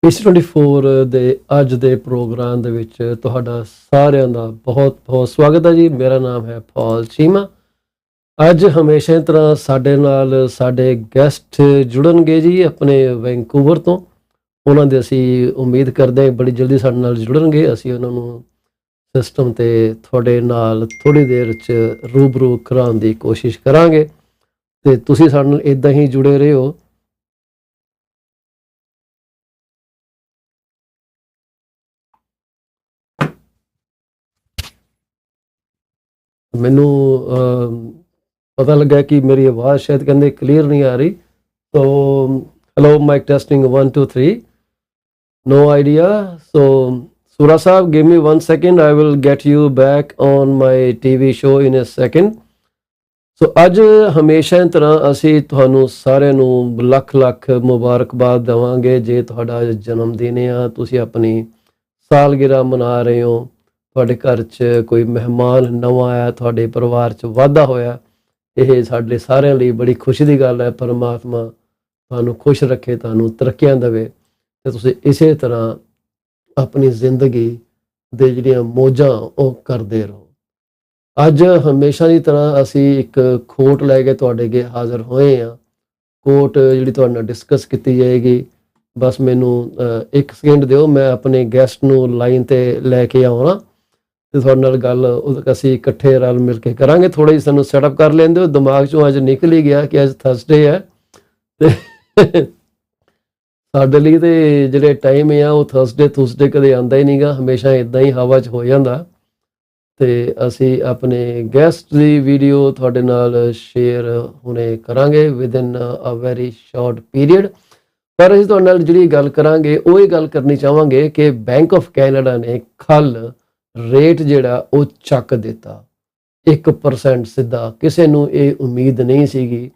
24 ਦੇ ਅੱਜ ਦੇ ਪ੍ਰੋਗਰਾਮ ਦੇ ਵਿੱਚ ਤੁਹਾਡਾ ਸਾਰਿਆਂ ਦਾ ਬਹੁਤ ਬਹੁਤ ਸਵਾਗਤ ਹੈ ਜੀ। ਮੇਰਾ ਨਾਮ ਹੈ ਪਾਲ ਚੀਮਾ। ਅੱਜ ਹਮੇਸ਼ਾ ਤਰ੍ਹਾਂ ਸਾਡੇ ਨਾਲ ਸਾਡੇ ਗੈਸਟ ਜੁੜਨਗੇ ਜੀ ਆਪਣੇ ਵੈਂਕੂਵਰ ਤੋਂ। ਉਹਨਾਂ ਦੇ ਅਸੀਂ ਉਮੀਦ ਕਰਦੇ ਹਾਂ ਬੜੀ ਜਲਦੀ ਸਾਡੇ ਨਾਲ ਜੁੜਨਗੇ। ਅਸੀਂ ਉਹਨਾਂ ਨੂੰ ਸਿਸਟਮ 'ਤੇ ਤੁਹਾਡੇ ਨਾਲ ਥੋੜ੍ਹੀ ਦੇਰ 'ਚ ਰੂਬਰੂ ਕਰਾਉਣ ਦੀ ਕੋਸ਼ਿਸ਼ ਕਰਾਂਗੇ ਅਤੇ ਤੁਸੀਂ ਸਾਡੇ ਨਾਲ ਇੱਦਾਂ ਹੀ ਜੁੜੇ ਰਹੋ। ਮੈਨੂੰ ਪਤਾ ਲੱਗਾ ਕਿ ਮੇਰੀ ਆਵਾਜ਼ ਸ਼ਾਇਦ ਕਹਿੰਦੇ ਕਲੀਅਰ ਨਹੀਂ ਆ ਰਹੀ। So hello mic testing 1 2 3 no idea. So Sura Saab, give me 1 second. I will get you back on my TV show in a second. ਸੋ ਅੱਜ ਹਮੇਸ਼ਾ ਦੀ ਤਰ੍ਹਾਂ ਅਸੀਂ ਤੁਹਾਨੂੰ ਸਾਰਿਆਂ ਨੂੰ ਲੱਖ ਲੱਖ ਮੁਬਾਰਕਬਾਦ ਦੇਵਾਂਗੇ। ਜੇ ਤੁਹਾਡਾ ਜਨਮ ਦਿਨ ਆ, ਤੁਸੀਂ ਆਪਣੀ ਸਾਲਗਿਰਾ ਮਨਾ ਰਹੇ ਹੋ, ਤੁਹਾਡੇ ਘਰ 'ਚ ਕੋਈ ਮਹਿਮਾਨ ਨਵਾਂ ਆਇਆ, ਤੁਹਾਡੇ ਪਰਿਵਾਰ 'ਚ ਵਾਧਾ ਹੋਇਆ, ਇਹ ਸਾਡੇ ਸਾਰਿਆਂ ਲਈ ਬੜੀ ਖੁਸ਼ੀ ਦੀ ਗੱਲ ਹੈ। ਪਰਮਾਤਮਾ ਤੁਹਾਨੂੰ ਖੁਸ਼ ਰੱਖੇ, ਤੁਹਾਨੂੰ ਤਰੱਕੀਆਂ ਦੇਵੇ ਅਤੇ ਤੁਸੀਂ ਇਸੇ ਤਰ੍ਹਾਂ ਆਪਣੀ ਜ਼ਿੰਦਗੀ ਦੇ ਜਿਹੜੀਆਂ ਮੌਜਾਂ ਉਹ ਕਰਦੇ ਰਹੋ। ਅੱਜ ਹਮੇਸ਼ਾ ਦੀ ਤਰ੍ਹਾਂ ਅਸੀਂ ਇੱਕ ਖੋਟ ਲੈ ਕੇ ਤੁਹਾਡੇ ਅੱਗੇ ਹਾਜ਼ਰ ਹੋਏ ਹਾਂ। ਕੋਟ ਜਿਹੜੀ ਤੁਹਾਡੇ ਨਾਲ ਡਿਸਕਸ ਕੀਤੀ ਜਾਏਗੀ। ਬਸ ਮੈਨੂੰ 1 ਸਕਿੰਟ ਦਿਓ, ਮੈਂ ਆਪਣੇ ਗੈਸਟ ਨੂੰ ਲਾਈਨ 'ਤੇ ਲੈ ਕੇ ਆਉਣਾ ਅਤੇ ਤੁਹਾਡੇ ਨਾਲ ਗੱਲ ਅਸੀਂ ਇਕੱਠੇ ਰਲ ਮਿਲ ਕੇ ਕਰਾਂਗੇ। ਥੋੜ੍ਹਾ ਜਿਹੀ ਸਾਨੂੰ ਸੈਟਅਪ ਕਰ ਲੈਂਦੇ ਹੋ। ਦਿਮਾਗ 'ਚੋਂ ਅੱਜ ਨਿਕਲ ਹੀ ਗਿਆ ਕਿ ਅੱਜ ਥਰਸਡੇ ਹੈ ਅਤੇ ਸਾਡੇ ਲਈ ਤਾਂ ਜਿਹੜੇ ਟਾਈਮ ਆ ਉਹ ਥਰਸਡੇ ਕਦੇ ਆਉਂਦਾ ਹੀ ਨਹੀਂ ਗਾ, ਹਮੇਸ਼ਾ ਇੱਦਾਂ ਹੀ ਹਵਾ 'ਚ ਹੋ ਜਾਂਦਾ। ਅਤੇ ਅਸੀਂ ਆਪਣੇ ਗੈਸਟ ਦੀ ਵੀਡੀਓ ਤੁਹਾਡੇ ਨਾਲ ਸ਼ੇਅਰ ਹੁਣੇ ਕਰਾਂਗੇ within a very short period. ਪਰ ਅਸੀਂ ਤੁਹਾਡੇ ਨਾਲ ਜਿਹੜੀ ਗੱਲ ਕਰਾਂਗੇ ਉਹ ਇਹ ਗੱਲ ਕਰਨੀ ਚਾਹਾਂਗੇ ਕਿ ਬੈਂਕ ਆਫ ਕੈਨੇਡਾ ਨੇ ਕੱਲ੍ਹ ਰੇਟ ਜਿਹੜਾ ਉਹ ਚੱਕ ਦਿੱਤਾ 1% ਸਿੱਧਾ। ਕਿਸੇ ਨੂੰ ਇਹ ਉਮੀਦ ਨਹੀਂ ਸੀਗੀ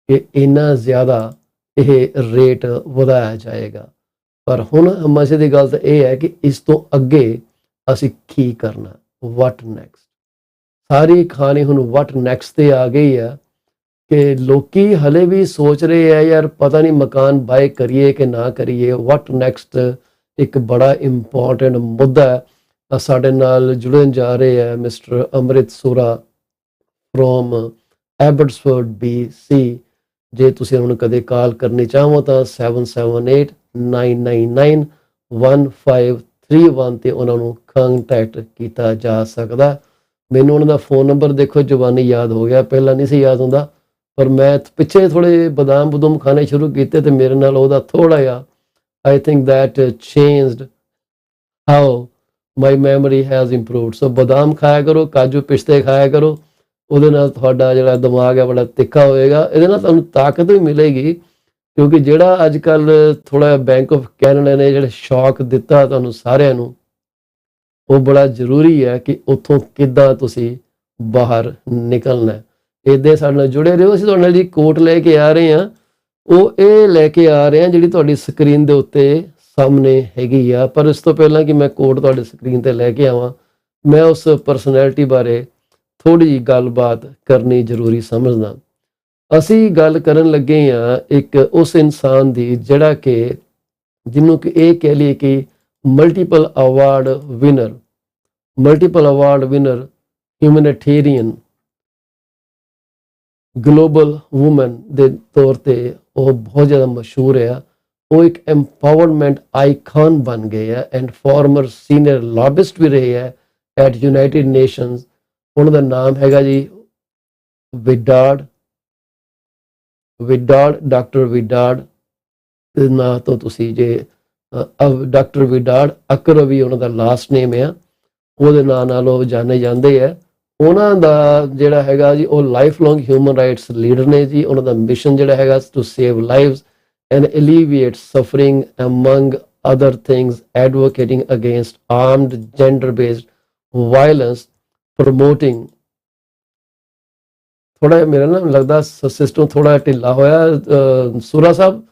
ਕਿ ਇੰਨਾ ਜ਼ਿਆਦਾ ਇਹ ਰੇਟ ਵਧਾਇਆ ਜਾਏਗਾ। ਪਰ ਹੁਣ ਮਜ਼ੇ ਦੀ ਗੱਲ ਤਾਂ ਇਹ ਹੈ ਕਿ ਇਸ ਤੋਂ ਅੱਗੇ ਅਸੀਂ ਕੀ ਕਰਨਾ, ਵਟ ਨੈਕਸਟ। ਸਾਰੀ ਕਹਾਣੀ ਹੁਣ ਵਟ ਨੈਕਸਟ 'ਤੇ ਆ ਗਈ ਆ ਕਿ ਲੋਕੀ ਹਲੇ ਵੀ ਸੋਚ ਰਹੇ ਆ ਯਾਰ ਪਤਾ ਨਹੀਂ ਮਕਾਨ ਬਾਏ ਕਰੀਏ ਕਿ ਨਾ ਕਰੀਏ। ਵਟ ਨੈਕਸਟ ਇੱਕ ਬੜਾ ਇੰਪੋਰਟੈਂਟ ਮੁੱਦਾ ਹੈ। ਸਾਡੇ ਨਾਲ ਜੁੜਨ ਜਾ ਰਹੇ ਹੈ mister Amrit Sura from Abbotsford BC। ਜੇ ਤੁਸੀਂ ਉਹਨਾਂ ਨੂੰ ਕਦੇ ਕਾਲ ਕਰਨੀ ਚਾਹੋ ਤਾਂ 778-999-1531 'ਤੇ ਉਹਨਾਂ ਨੂੰ ਕੰਟੈਕਟ ਕੀਤਾ ਜਾ ਸਕਦਾ। ਮੈਨੂੰ ਉਹਨਾਂ ਦਾ ਫ਼ੋਨ ਨੰਬਰ ਦੇਖੋ ਜ਼ੁਬਾਨੀ ਯਾਦ ਹੋ ਗਿਆ, ਪਹਿਲਾਂ ਨਹੀਂ ਸੀ ਯਾਦ ਹੁੰਦਾ। ਪਰ ਮੈਂ ਪਿੱਛੇ ਥੋੜ੍ਹੇ ਬਦਾਮ ਬਦੂਮ ਖਾਣੇ ਸ਼ੁਰੂ ਕੀਤੇ ਅਤੇ ਮੇਰੇ ਨਾਲ ਉਹਦਾ ਥੋੜ੍ਹਾ ਜਿਹਾ I think that changed how my memory has improved. So ਬਦਾਮ ਖਾਇਆ ਕਰੋ, ਕਾਜੂ ਪਿਸਤੇ ਖਾਇਆ ਕਰੋ, ਉਹਦੇ ਨਾਲ ਤੁਹਾਡਾ ਜਿਹੜਾ ਦਿਮਾਗ ਹੈ ਬੜਾ ਤਿੱਖਾ ਹੋਏਗਾ। ਇਹਦੇ ਨਾਲ ਤੁਹਾਨੂੰ ਤਾਕਤ ਵੀ ਮਿਲੇਗੀ ਕਿਉਂਕਿ ਜਿਹੜਾ ਅੱਜ ਕੱਲ੍ਹ ਥੋੜ੍ਹਾ ਬੈਂਕ ਆਫ ਕੈਨੇਡਾ ਨੇ ਜਿਹੜਾ ਸ਼ੌਕ ਦਿੱਤਾ ਤੁਹਾਨੂੰ ਸਾਰਿਆਂ ਨੂੰ, ਉਹ ਬੜਾ ਜ਼ਰੂਰੀ ਹੈ ਕਿ ਉੱਥੋਂ ਕਿੱਦਾਂ ਤੁਸੀਂ ਬਾਹਰ ਨਿਕਲਣਾ। ਇੱਦਾਂ ਸਾਡੇ ਨਾਲ ਜੁੜੇ ਰਹੋ। ਅਸੀਂ ਤੁਹਾਡੇ ਨਾਲ ਜੀ ਕੋਟ ਲੈ ਕੇ ਆ ਰਹੇ ਹਾਂ, ਉਹ ਇਹ ਲੈ ਕੇ ਆ ਰਹੇ ਹਾਂ ਜਿਹੜੀ ਤੁਹਾਡੀ ਸਕਰੀਨ ਦੇ ਉੱਤੇ ਸਾਹਮਣੇ ਹੈਗੀ ਆ। ਪਰ ਇਸ ਤੋਂ ਪਹਿਲਾਂ ਕਿ ਮੈਂ ਕੋਟ ਤੁਹਾਡੇ ਸਕਰੀਨ 'ਤੇ ਲੈ ਕੇ ਆਵਾਂ, ਮੈਂ ਉਸ ਪਰਸਨੈਲਿਟੀ ਬਾਰੇ ਥੋੜ੍ਹੀ ਜਿਹੀ ਗੱਲਬਾਤ ਕਰਨੀ ਜ਼ਰੂਰੀ ਸਮਝਦਾ। ਅਸੀਂ ਗੱਲ ਕਰਨ ਲੱਗੇ ਹਾਂ ਇੱਕ ਉਸ ਇਨਸਾਨ ਦੀ ਜਿਹੜਾ ਕਿ ਜਿਹਨੂੰ ਕਿ ਇਹ ਕਹਿ ਲਈਏ ਕਿ multiple award winner humanitarian global woman ਦੇ ਤੌਰ 'ਤੇ ਉਹ ਬਹੁਤ ਜ਼ਿਆਦਾ ਮਸ਼ਹੂਰ ਆ। ਉਹ ਇੱਕ ਐਮਪਾਵਰਮੈਂਟ ਆਈਕਨ ਬਣ ਗਏ ਆ ਐਂਡ ਫਾਰਮਰ ਸੀਨੀਅਰ ਲੌਬਿਸਟ ਵੀ ਰਹੇ ਹੈ ਐਟ ਯੂਨਾਈਟਿਡ ਨੇਸ਼ਨਸ। ਉਹਨਾਂ ਦਾ ਨਾਮ ਹੈਗਾ ਜੀ ਡਾਕਟਰ ਵਿਡਾਡ ਦੇ ਨਾਂ ਤੋਂ ਤੁਸੀਂ ਜੇ ਡਾਕਟਰ ਵਿਡਾਡ ਅਕਰਵੀ ਉਹਨਾਂ ਦਾ ਲਾਸਟ ਨੇਮ ਆ, ਉਹਦੇ ਨਾਂ ਨਾਲ ਉਹ ਜਾਣੇ ਜਾਂਦੇ ਆ। ਉਹਨਾਂ ਦਾ ਜਿਹੜਾ ਹੈਗਾ ਜੀ ਉਹ life long human rights leader ਨੇ ਜੀ। ਉਹਨਾਂ ਦਾ ਮਿਸ਼ਨ ਜਿਹੜਾ ਹੈਗਾ to save lives and alleviate suffering among other things, advocating against armed gender based violence, promoting. ਥੋੜ੍ਹਾ ਜਿਹਾ ਮੇਰਾ ਨਾ ਲੱਗਦਾ ਸਿਸਟਮ ਥੋੜ੍ਹਾ ਢਿੱਲਾ ਹੋਇਆ। Sura Sahib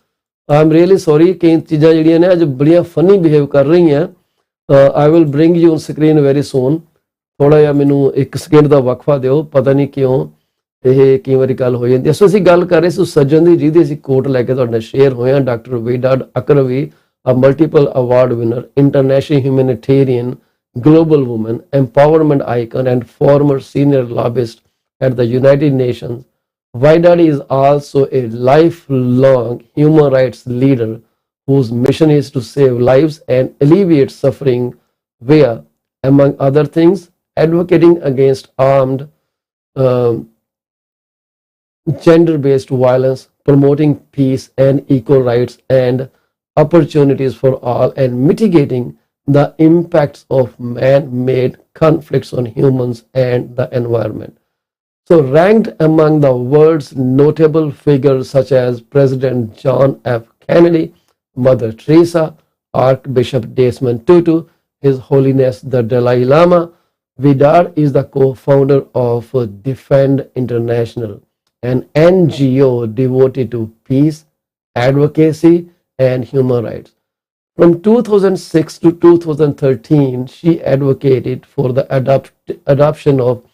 I am really sorry, ਕਈ ਚੀਜ਼ਾਂ ਜਿਹੜੀਆਂ ਨੇ ਅੱਜ ਬੜੀਆਂ ਫਨੀ ਬਿਹੇਵ ਕਰ ਰਹੀਆਂ। I will bring you on screen very soon. ਥੋੜ੍ਹਾ ਜਿਹਾ ਮੈਨੂੰ 1 ਸਕਿੰਟ ਦਾ ਵਕਫਾ ਦਿਓ, ਪਤਾ ਨਹੀਂ ਕਿਉਂ ਇਹ ਕਈ ਵਾਰੀ ਗੱਲ ਹੋ ਜਾਂਦੀ ਹੈ। ਸੋ ਅਸੀਂ ਗੱਲ ਕਰ ਰਹੇ ਸੀ ਸੱਜਣ ਦੀ ਜਿਹਦੀ ਅਸੀਂ ਕੋਟ ਲੈ ਕੇ ਤੁਹਾਡੇ ਨਾਲ ਸ਼ੇਅਰ ਹੋਏ ਹਾਂ, doctor ਵਿਡਾਡ ਅਕਰਵੀ a multiple award winner, international humanitarian, global woman, empowerment icon, and former senior lobbyist at the United Nations. Vaidadi is also a lifelong human rights leader whose mission is to save lives and alleviate suffering via, among other things, advocating against armed um, gender-based violence, promoting peace and equal rights and opportunities for all, and mitigating the impacts of man-made conflicts on humans and the environment. So, ranked among the world's notable figures such as President John F. Kennedy, Mother Teresa, Archbishop Desmond Tutu, His Holiness the Dalai Lama, Vidar is the co-founder of Defend International, an NGO devoted to peace, advocacy, and human rights. From 2006 to 2013, she advocated for the adoption of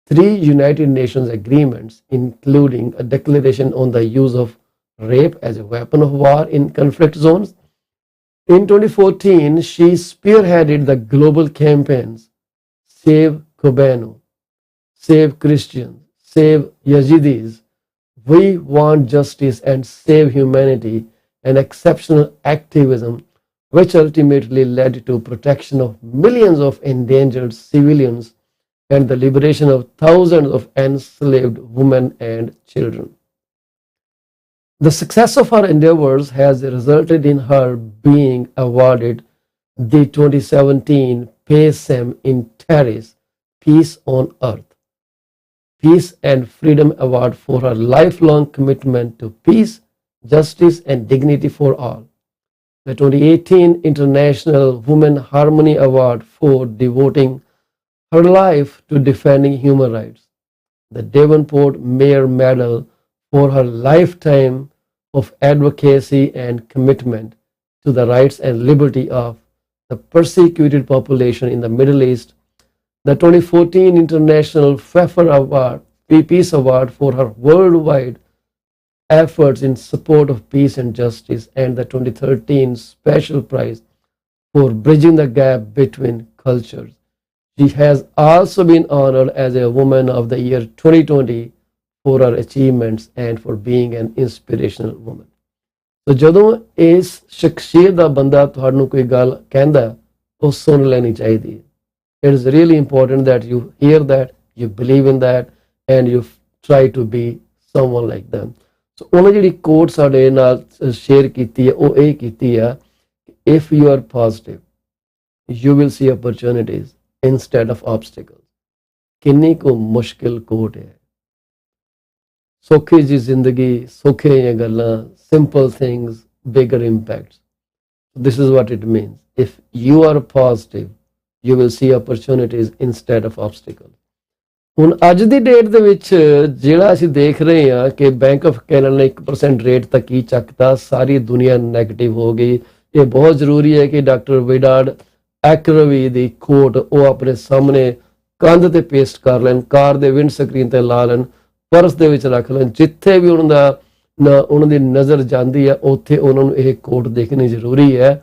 three United Nations agreements, including a declaration on the use of rape as a weapon of war in conflict zones. In 2014, she spearheaded the global campaigns Save Kobano, Save Christians, Save Yazidis, We Want Justice and Save Humanity, an exceptional activism which ultimately led to protection of millions of endangered civilians and the liberation of thousands of enslaved women and children. The success of her endeavors has resulted in her being awarded the 2017 PACEM in Paris Peace on Earth, Peace and Freedom Award for her lifelong commitment to peace, justice, and dignity for all. The 2018 International Women Harmony Award for devoting her life to defending human rights, the Devonport Mayor Medal for her lifetime of advocacy and commitment to the rights and liberty of the persecuted population in the Middle East, the 2014 International Pfeffer Award, Peace Award for her worldwide efforts in support of peace and justice, and the 2013 Special Prize for bridging the gap between cultures. She has also been honored as a Woman of the Year 2020 for her achievements and for being an inspirational woman. So ਜਦੋਂ ਇਸ ਸ਼ਖਸੀਅਤ ਦਾ ਬੰਦਾ ਤੁਹਾਨੂੰ ਕੋਈ ਗੱਲ ਕਹਿੰਦਾ ਉਹ ਸੁਣ ਲੈਣੀ ਚਾਹੀਦੀ ਹੈ. It is really important that you hear that, you believe in that, and you try to be someone like them. So ਉਹਨੇ ਜਿਹੜੀ ਕੋਟ ਸਾਡੇ ਨਾਲ ਸ਼ੇਅਰ ਕੀਤੀ ਹੈ ਉਹ ਇਹ ਕੀਤੀ ਆ, if you are positive, you will see opportunities instead of obstacles. ਕਿੰਨੀ ਕੋ ਮੁਸ਼ਕਿਲ ਕੋਟ ਹੈ. ਸੌਖੀ ਜੀ ਜ਼ਿੰਦਗੀ, ਸੌਖੀਆਂ ਜਿਹੀਆਂ ਗੱਲਾਂ, simple things, bigger impacts. This is what it means. If you are positive, you will see opportunities instead of obstacles. ਹੁਣ ਅੱਜ ਦੀ ਡੇਟ ਦੇ ਵਿੱਚ ਜਿਹੜਾ ਅਸੀਂ ਦੇਖ ਰਹੇ ਹਾਂ ਕਿ ਬੈਂਕ ਆਫ ਕੈਨੇਡਾ ਨੇ 1% ਰੇਟ ਤੱਕ ਹੀ ਚੱਕਤਾ, ਸਾਰੀ ਦੁਨੀਆ ਨੈਗੇਟਿਵ ਹੋ ਗਈ. ਇਹ ਬਹੁਤ ਜ਼ਰੂਰੀ ਹੈ ਕਿ ਡਾਕਟਰ ਵਿਡਾਰਡ ਐਕਰਵੀ ਦੀ ਕੋਟ ਉਹ ਆਪਣੇ ਸਾਹਮਣੇ ਕੰਧ ਤੇ ਪੇਸਟ ਕਰ ਲੈਣ, ਕਾਰ ਦੇ ਵਿੰਡ ਸਕਰੀਨ ਤੇ ਲਾ ਲੈਣ, ਪਰਸ ਦੇ ਵਿੱਚ ਰੱਖ ਲੈਣ, ਜਿੱਥੇ ਵੀ ਉਹਨਾਂ ਦੀ ਨਜ਼ਰ ਜਾਂਦੀ ਹੈ ਉੱਥੇ ਉਹਨਾਂ ਨੂੰ ਇਹ ਕੋਟ ਦੇਖਣੀ ਜ਼ਰੂਰੀ ਹੈ.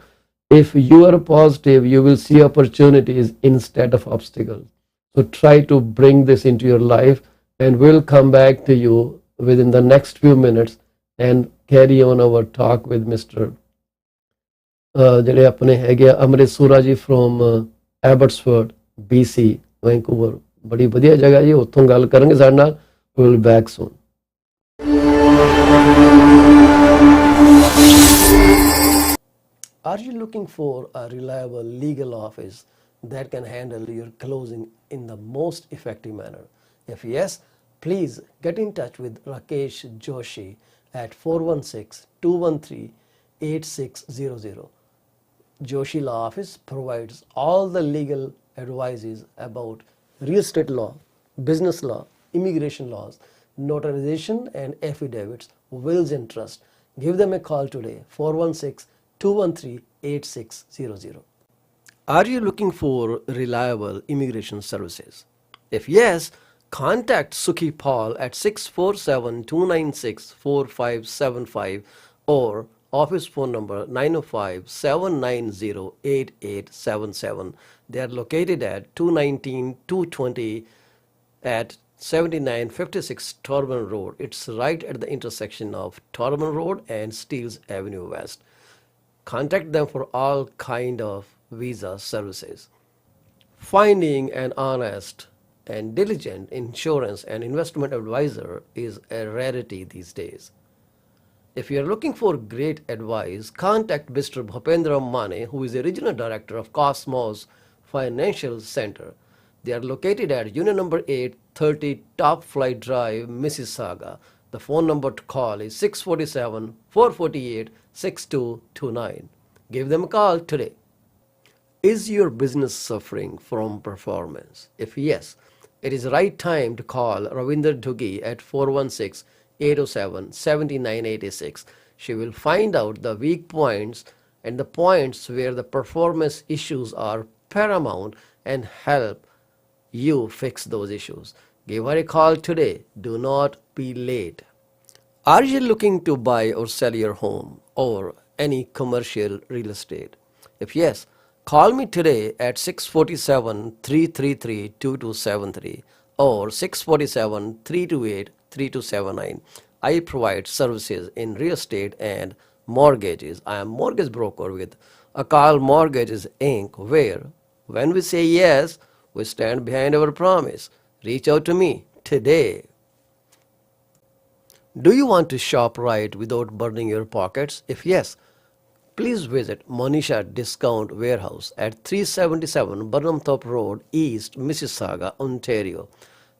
If you are positive, you will see opportunities instead of obstacles. So try to bring this into your life, and we'll come back to you within the next few minutes and carry on our talk with Mr. ਜਿਹੜੇ ਆਪਣੇ ਹੈਗੇ ਅਮਰਿਤ ਸੂਰਾ ਜੀ from Abbotsford, BC, Vancouver. ਬੜੀ ਵਧੀਆ ਜਗ੍ਹਾ ਜੀ, ਉੱਥੋਂ ਗੱਲ ਕਰਾਂਗੇ ਸਾਡੇ ਨਾਲ. We'll be back soon. Are you looking for a reliable legal office that can handle your closing in the most effective manner? If yes, please get in touch with Rakesh Joshi at 416-213-8600. Joshi Law Office provides all the legal advices about real estate law, business law, immigration laws, notarization and affidavits, wills and trust. Give them a call today, 416-213-8600. Are you looking for reliable immigration services? If yes, contact Sukhi Paul at 647-296-4575 or Office phone number 905-790-8877. They are located at 219 220 at 7956 Torban Road. It's right at the intersection of Torban Road and Steeles Avenue West. Contact them for all kind of visa services. Finding an honest and diligent insurance and investment advisor is a rarity these days. If you are looking for great advice, contact Mr. Bhupendra Mane, who is the regional director of Cosmos Financial Center. They are located at Unit number 830 Top Flight Drive, Mississauga. The phone number to call is 647 448 6229. Give them a call today. Is your business suffering from performance? If yes, it is the right time to call Ravinder Duggi at 416-807-7986. She will find out the weak points and the points where the performance issues are paramount and help you fix those issues. Give her a call today. Do not be late. Are you looking to buy or sell your home or any commercial real estate? If yes, call me today at 647-333-2273 or 647-328-3279. I provide services in real estate and mortgages. I am mortgage broker with Akal Mortgages Inc., where when we say yes, we stand behind our promise. Reach out to me today. Do you want to shop right without burning your pockets? If yes, please visit Monisha Discount Warehouse at 377 Burnhamthorpe Road, East Mississauga, Ontario.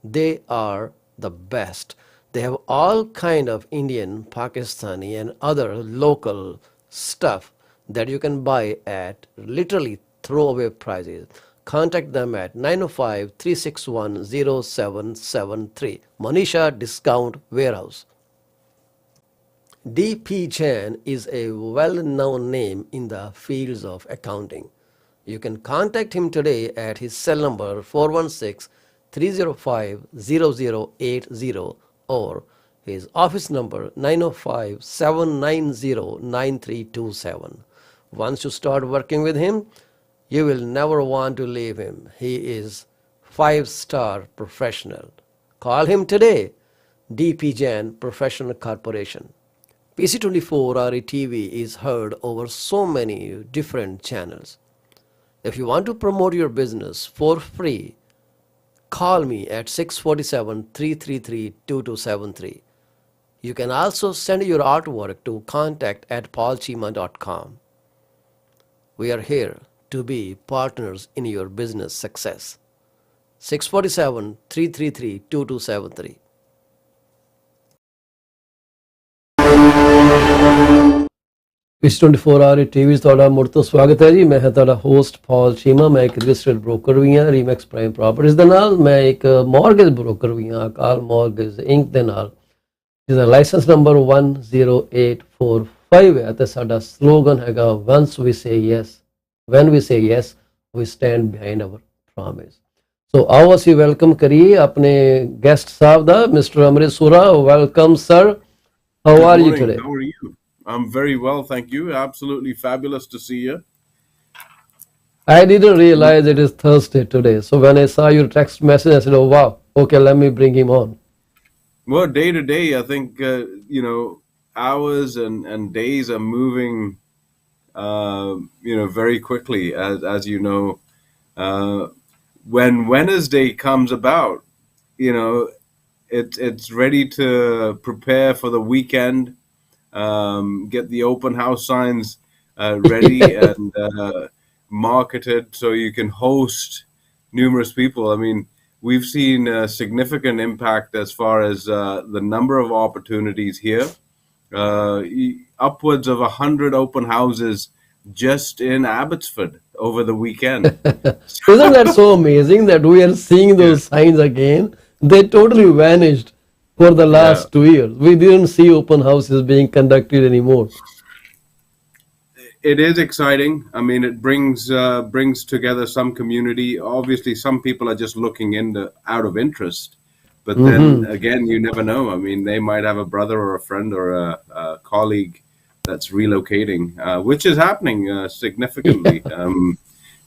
They are the best. They have all kind of Indian, Pakistani and other local stuff that you can buy at literally throwaway prices. Contact them at 905-361-0773. Monisha Discount Warehouse. D.P. Jain is a well-known name in the fields of accounting. You can contact him today at his cell number 416-305-0080 or his office number 905-790-9327. Once you start working with him, you will never want to leave him. He is 5-star professional. Call him today. D.P. Jain Professional Corporation. PC24RE TV is heard over so many different channels. If you want to promote your business for free, call me at 647-333-2273. You can also send your artwork to contact@paulcheema.com. We are here to be partners in your business success. 647-333-2273. PC24RE TV ਤੁਹਾਡਾ ਮੁੜ ਤੋਂ ਸਵਾਗਤ ਹੈ ਜੀ। ਮੈਂ ਹਾਂ ਤੁਹਾਡਾ host ਪਾਲ ਚੀਮਾ। ਮੈਂ ਇੱਕ ਰਜਿਸਟਰਡ ਬ੍ਰੋਕਰ ਵੀ ਹਾਂ ਰੀਮੈਕਸ ਪ੍ਰਾਈਮ ਪ੍ਰਾਪਰਟੀਜ਼ ਦੇ ਨਾਲ। ਮੈਂ ਇੱਕ ਮਾਰਗੇਜ ਬ੍ਰੋਕਰ ਵੀ ਹਾਂ ਅਕਾਲ ਮਾਰਗੇਜ ਇੰਕ ਦੇ ਨਾਲ, ਜਿਹਦਾ ਲਾਇਸੈਂਸ ਨੰਬਰ 10845 ਹੈ ਤੇ ਸਾਡਾ ਸਲੋਗਨ ਹੈਗਾ once we say yes, when we say yes we stand behind our promise. So ਆਓ ਅਸੀਂ ਵੈਲਕਮ ਕਰੀਏ ਆਪਣੇ ਗੈਸਟ ਸਾਹਿਬ ਦਾ, mister Amrit Sura. Welcome sir, how are you today? How are you? I'm very well, thank you. Absolutely fabulous to see you. I didn't realize it is Thursday today. So when I saw your text message, I said, oh, wow, okay, let me bring him on. Well, day to day, I think, hours and days are moving, very quickly, as you know. When Wednesday comes about, it's ready to prepare for the weekend. Get the open house signs ready and marketed so you can host numerous people. I mean, we've seen a significant impact as far as the number of opportunities here. Upwards of 100 open houses just in Abbotsford over the weekend. Isn't that so amazing that we are seeing those signs again? They totally vanished for the last 2 years. We didn't see open houses being conducted anymore. It is exciting. I mean, it brings together some community. Obviously, some people are just looking out of interest, but then again, you never know. I mean, they might have a brother or a friend or a colleague that's relocating, which is happening significantly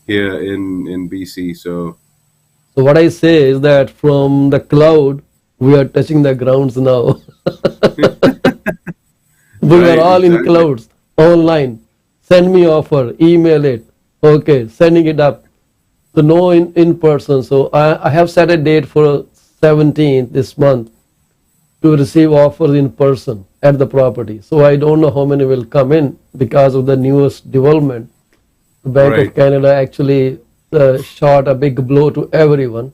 here in BC. So So what I say is that from the cloud, we are touching the grounds now. We were right, all in exactly. clouds, online. Send me offer, email it. Okay, sending it up. So no in person. So I have set a date for 17th this month to receive offers in person at the property. So I don't know how many will come in because of the newest development. The Bank of Right. Canada actually shot a big blow to everyone.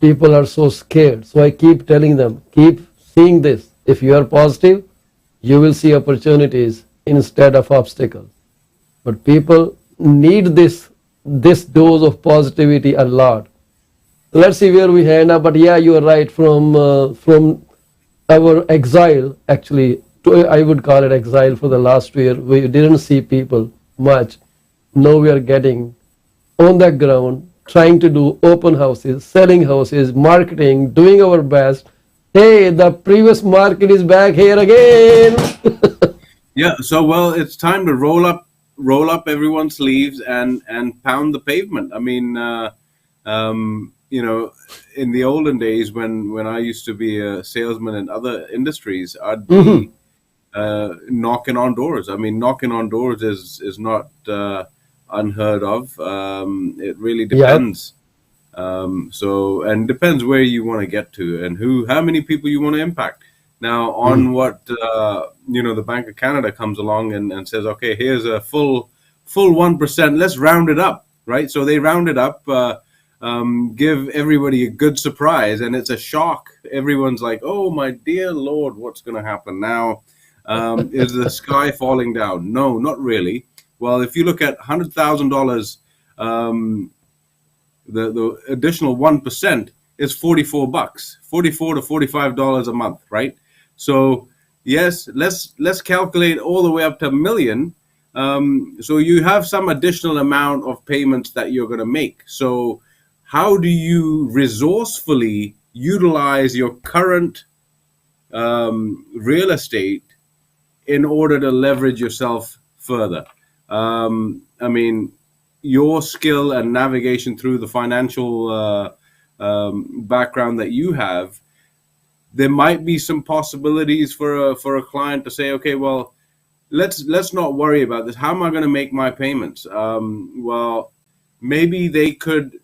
People are so scared. So I keep telling them, keep seeing this. If you are positive, you will see opportunities instead of obstacles. But people need this dose of positivity a lot. Let's see where we end up. But yeah, you are right. From our exile, actually, I would call it exile for the last year. We didn't see people much. Now we are getting on the ground, trying to do open houses, selling houses, marketing, doing our best. Hey, the previous market is back here again. Yeah. So well, it's time to roll up everyone's sleeves and pound the pavement. I mean, in the olden days when I used to be a salesman in other industries, I'd Mhm. be knocking on doors. I mean, knocking on doors is not unheard of. It really Yeah. depends. So and depends where you want to get to and how many people you want to impact. Now, Mhm. on what the Bank of Canada comes along and says, okay, here's a full 1%. Let's round it up, right? So they round it up. Give everybody a good surprise, and it's a shock. Everyone's like, "Oh my dear Lord, what's going to happen now? Is the sky falling down?" No, not really. Well, if you look at $100,000, the additional 1% is $44, $44 to $45 a month, right? So yes, let's calculate all the way up to a million. So you have some additional amount of payments that you're going to make. So how do you resourcefully utilize your current real estate in order to leverage yourself further? I mean, your skill and navigation through the financial background that you have, there might be some possibilities for a client to say, okay, well, let's not worry about this. How am I going to make my payments? Well, maybe they could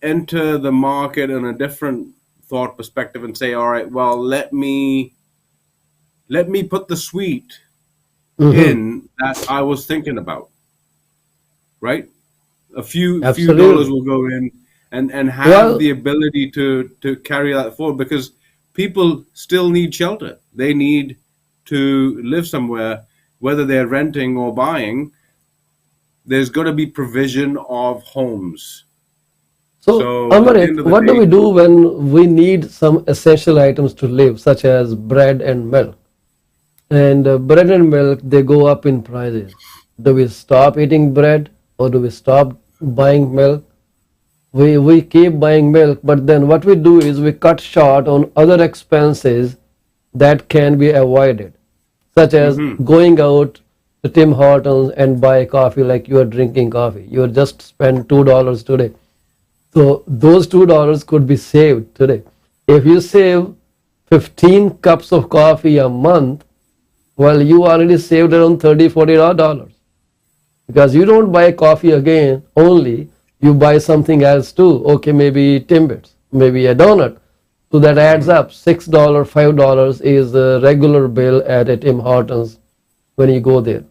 enter the market in a different thought perspective and say, all right, well, let me put the suite Mhm. in that I was thinking about, right? A few dollars Absolutely. will go in and have Well, the ability to carry that forward because people still need shelter. They need to live somewhere, whether they're renting or buying. There's got to be provision of homes. so So at the Amarit, end of the what do we day, do when we need some essential items to live, such as bread and milk? And bread and milk, they go up in prices. Do we stop eating bread or do we stop buying milk? We keep buying milk, but then what we do is we cut short on other expenses that can be avoided, such as hmm going out to Tim Hortons and buy coffee like you are drinking coffee. You are just spend $2 today. So those $2 could be saved today. If you save 15 cups of coffee a month, well, you already saved around $30, $40 because you don't buy coffee again only, you buy something else too. Okay, maybe Timbits, maybe a donut. So that adds hmm up. $6, $5 is the regular bill at a Tim Hortons when you go there.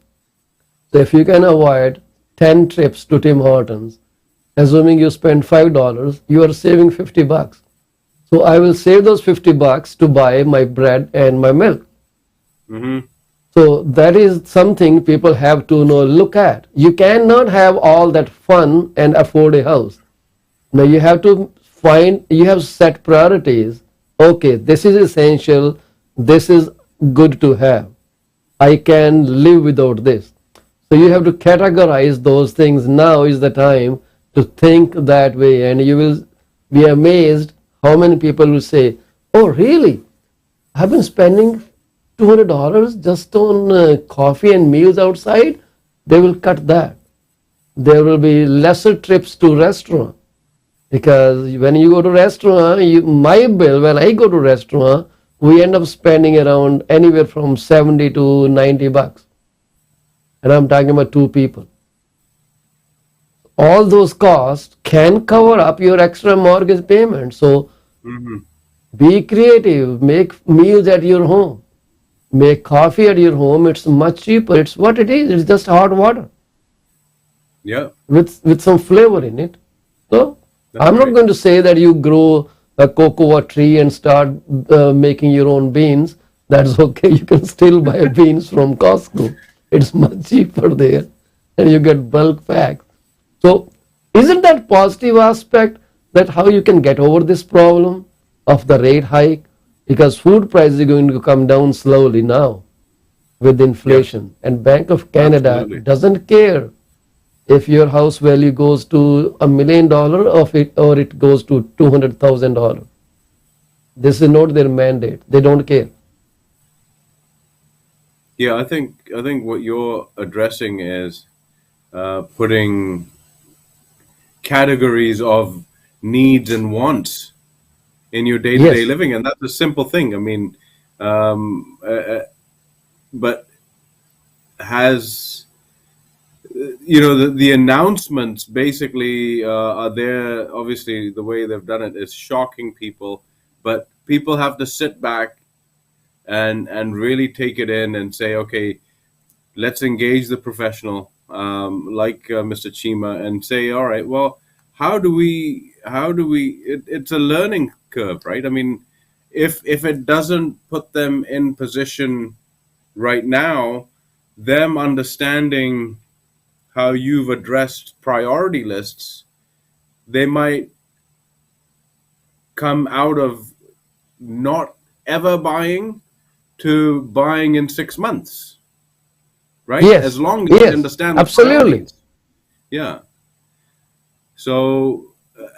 So if you can avoid 10 trips to Tim Hortons, assuming you spend $5, you are saving $50. So I will save those $50 to buy my bread and my milk. hmm So that is something people have to look at. You cannot have all that fun and afford a house. Now you have to you have set priorities. Okay, this is essential. This is good to have. I can live without this. So you have to categorize those things. Now is the time to think that way, and you will be amazed how many people will say, "Oh, really? I've been spending $200 just on coffee and meals outside, they will cut that. There will be lesser trips to restaurant, because when you go to restaurant, my bill when I go to restaurant, we end up spending around anywhere from 70 to 90 bucks, and I'm talking about two people. All those costs can cover up your extra mortgage payment. So be creative, make meals at your home, make coffee at your home. It's much cheaper. It's what it is. It's just hot water. Yeah. With some flavor in it. So I'm not right. going to say that you grow a cocoa tree and start making your own beans. That's okay. You can still buy beans from Costco. It's much cheaper there, and you get bulk packs. So isn't that positive aspect, that how you can get over this problem of the rate hike? Because food prices are going to come down slowly now with inflation, and Bank of Canada Absolutely. doesn't care if your house value goes to $1 million or it goes to $200,000. This is not their mandate. They don't care. Yeah, I think what you're addressing is putting categories of needs and wants in your day-to-day Yes. living, and that's a simple thing. I mean, but has the announcements basically are there. Obviously, the way they've done it is shocking people, but people have to sit back and really take it in and say, okay, let's engage the professional, like Mr. Cheema, and say, all right, well, how do we it's a learning curve, right? I mean, if it doesn't put them in position right now, them understanding how you've addressed priority lists, they might come out of not ever buying to buying in 6 months, right? Yes. As long as they Yes. understand the Absolutely. priorities. Yeah. So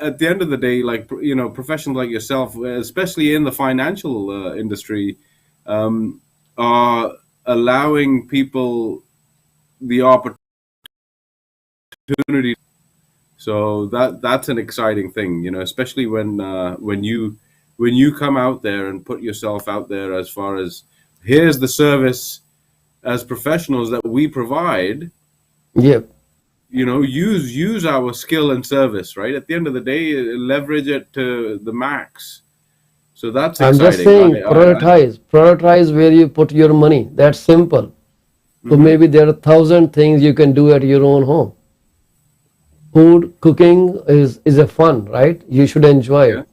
at the end of the day, like, professionals like yourself, especially in the financial industry, are allowing people the opportunity. So that's an exciting thing, especially when you come out there and put yourself out there, as far as, here's the service as professionals that we provide. Yep. Use our skill and service, right? At the end of the day, leverage it to the max. So that's I'm just exciting. saying, prioritize where you put your money. That's simple. So maybe there are 1,000 things you can do at your own home. Food, cooking is a fun, right? You should enjoy Yeah. it.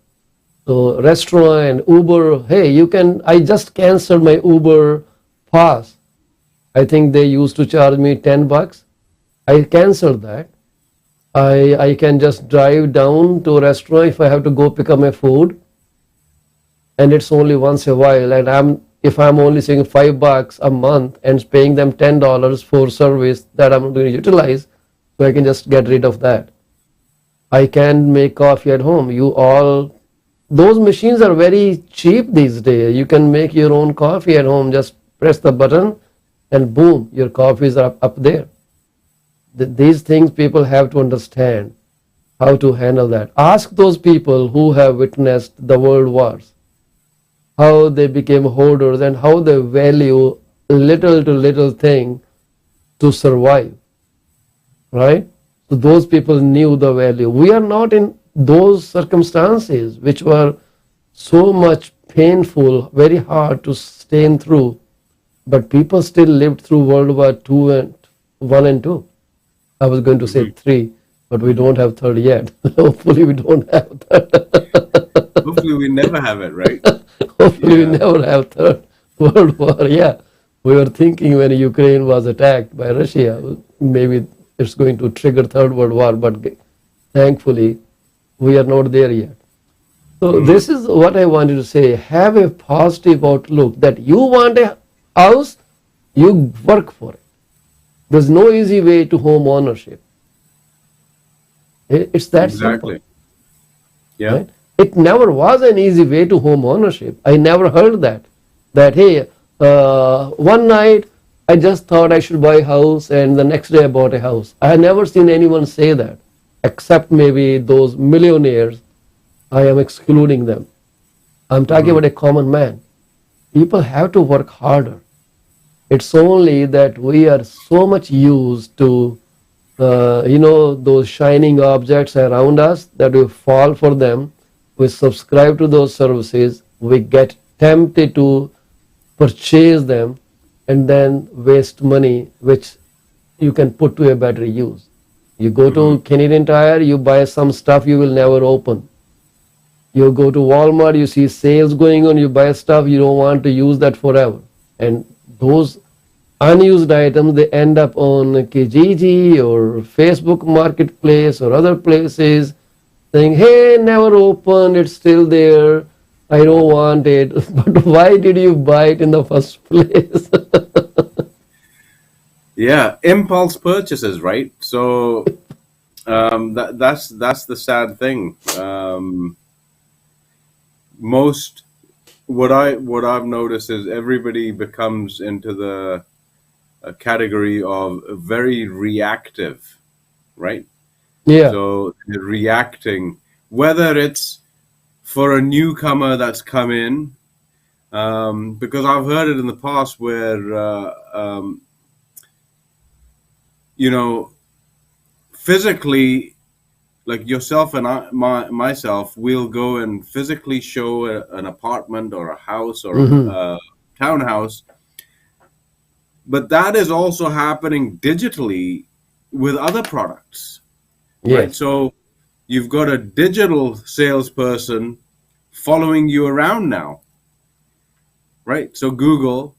So restaurant and Uber, hey, I just canceled my Uber pass. I think they used to charge me 10 bucks. I canceled that. I can just drive down to a restaurant if I have to go pick up my food, and it's only once a while, and if I'm only saving 5 bucks a month and paying them $10 for service that I'm going to utilize, so I can just get rid of that. I can make coffee at home. Those machines are very cheap these days. You can make your own coffee at home. Just press the button and boom, your coffees are up there. These things people have to understand how to handle that. Ask those people who have witnessed the world wars, how they became hoarders and how they value little to little thing to survive, right? So those people knew the value. We are not in those circumstances, which were so much painful, very hard to stay through, but people still lived through World War II and One and Two. I was going to say three, but we don't have third yet. Hopefully we don't have third. Hopefully we never have it, right? Hopefully we Yeah. never have third World War. Yeah, we were thinking when Ukraine was attacked by Russia, maybe it's going to trigger third World War, but thankfully we are not there yet. So this is what I wanted to say. Have a positive outlook that you want a house, you work for it. There's no easy way to home ownership. It's that simple. Exactly. Yeah. Right? It never was an easy way to home ownership. I never heard that hey, one night I just thought I should buy a house, and the next day I bought a house. I had never seen anyone say that, except maybe those millionaires. I am excluding them. I'm talking about a common man. People have to work harder. It's only that we are so much used to, those shining objects around us that we fall for them. We subscribe to those services. We get tempted to purchase them and then waste money, which you can put to a better use. You go to Canadian Tire, you buy some stuff you will never open. You go to Walmart, you see sales going on, you buy stuff, you don't want to use that forever. And those unused items, they end up on Kijiji or Facebook Marketplace or other places saying, hey, never opened, it's still there, I don't want it. But why did you buy it in the first place? Yeah, impulse purchases, right? So that's the sad thing. Most what I've noticed is everybody becomes into the category of very reactive, right? Yeah. So they're reacting, whether it's for a newcomer that's come in, because I've heard it in the past where physically, like yourself and myself, we'll go and physically show an apartment or a house or a townhouse. But that is also happening digitally with other products, Yes. right? So you've got a digital salesperson following you around now, right? So Google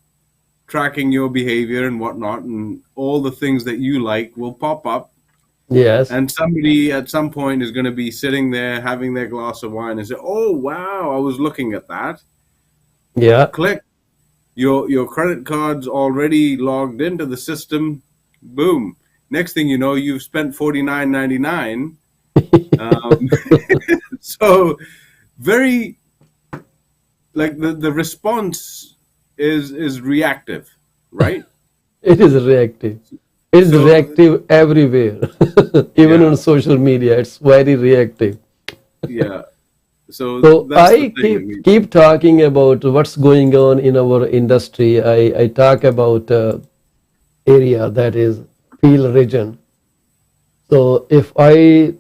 tracking your behavior and whatnot, and all the things that you like will pop up. Yes. And somebody at some point is going to be sitting there having their glass of wine and say, oh, wow, I was looking at that. Yeah. Click. Your credit card's already logged into the system. Boom. Next thing you know, you've spent $49.99. So very, like the response is reactive, right? It is reactive. It's So reactive everywhere. Even yeah, on social media, it's very reactive. yeah. So So that's the I thing. I mean, keep talking about what's going on in our industry. I talk about area that is Peel region. So if I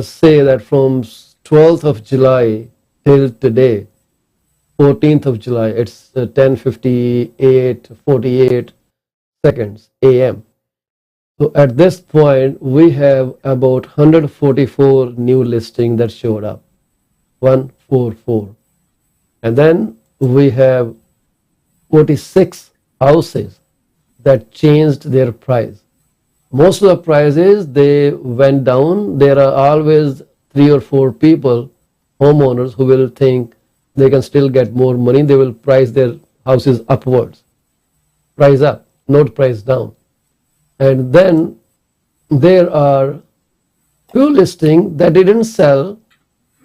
say that from 12th of July till today, 14th of July, it's 10:58, 48 seconds AM. So at this point, we have about 144 new listings that showed up. 144. And then we have 46 houses that changed their price. Most of the prices, they went down. There are always 3 or 4 people, homeowners, who will think they can still get more money. They will price their houses upwards. Price up, not price down. And then there are few listings that didn't sell,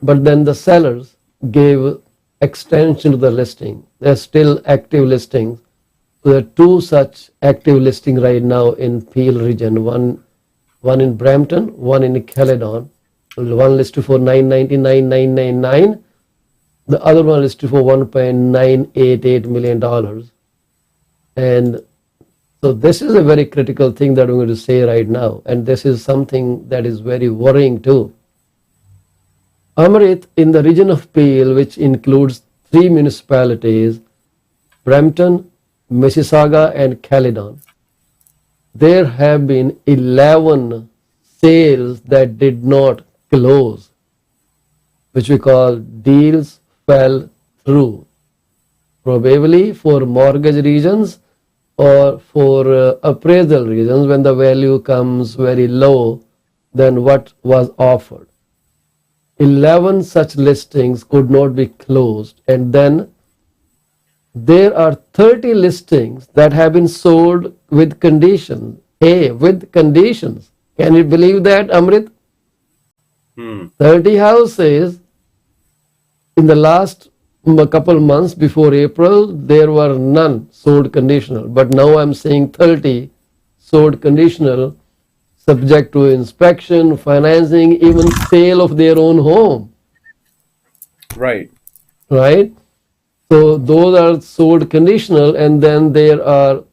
but then the sellers gave extension to the listing. They're still active listings. So there are 2 such active listings right now in Peel region. One in Brampton, one in Caledon. One listed for $999,999. The other one listed for $1.988 million. And so this is a very critical thing that I'm going to say right now, and this is something that is very worrying too. Amrit, in the region of Peel, which includes 3 municipalities, Brampton, Mississauga, and Caledon, there have been 11 sales that did not close, which we call deals fell through, probably for mortgage reasons or for appraisal reasons, when the value comes very low than what was offered. 11 such listings could not be closed, and then there are 30 listings that have been sold with conditions. Hey, with conditions. Can you believe that, Amrit? 30 houses in the last a couple months before April, there were none sold conditional. But now I'm seeing 30 sold conditional, subject to inspection, financing, even sale of their own home, Right. right? So those are sold conditional, and then there are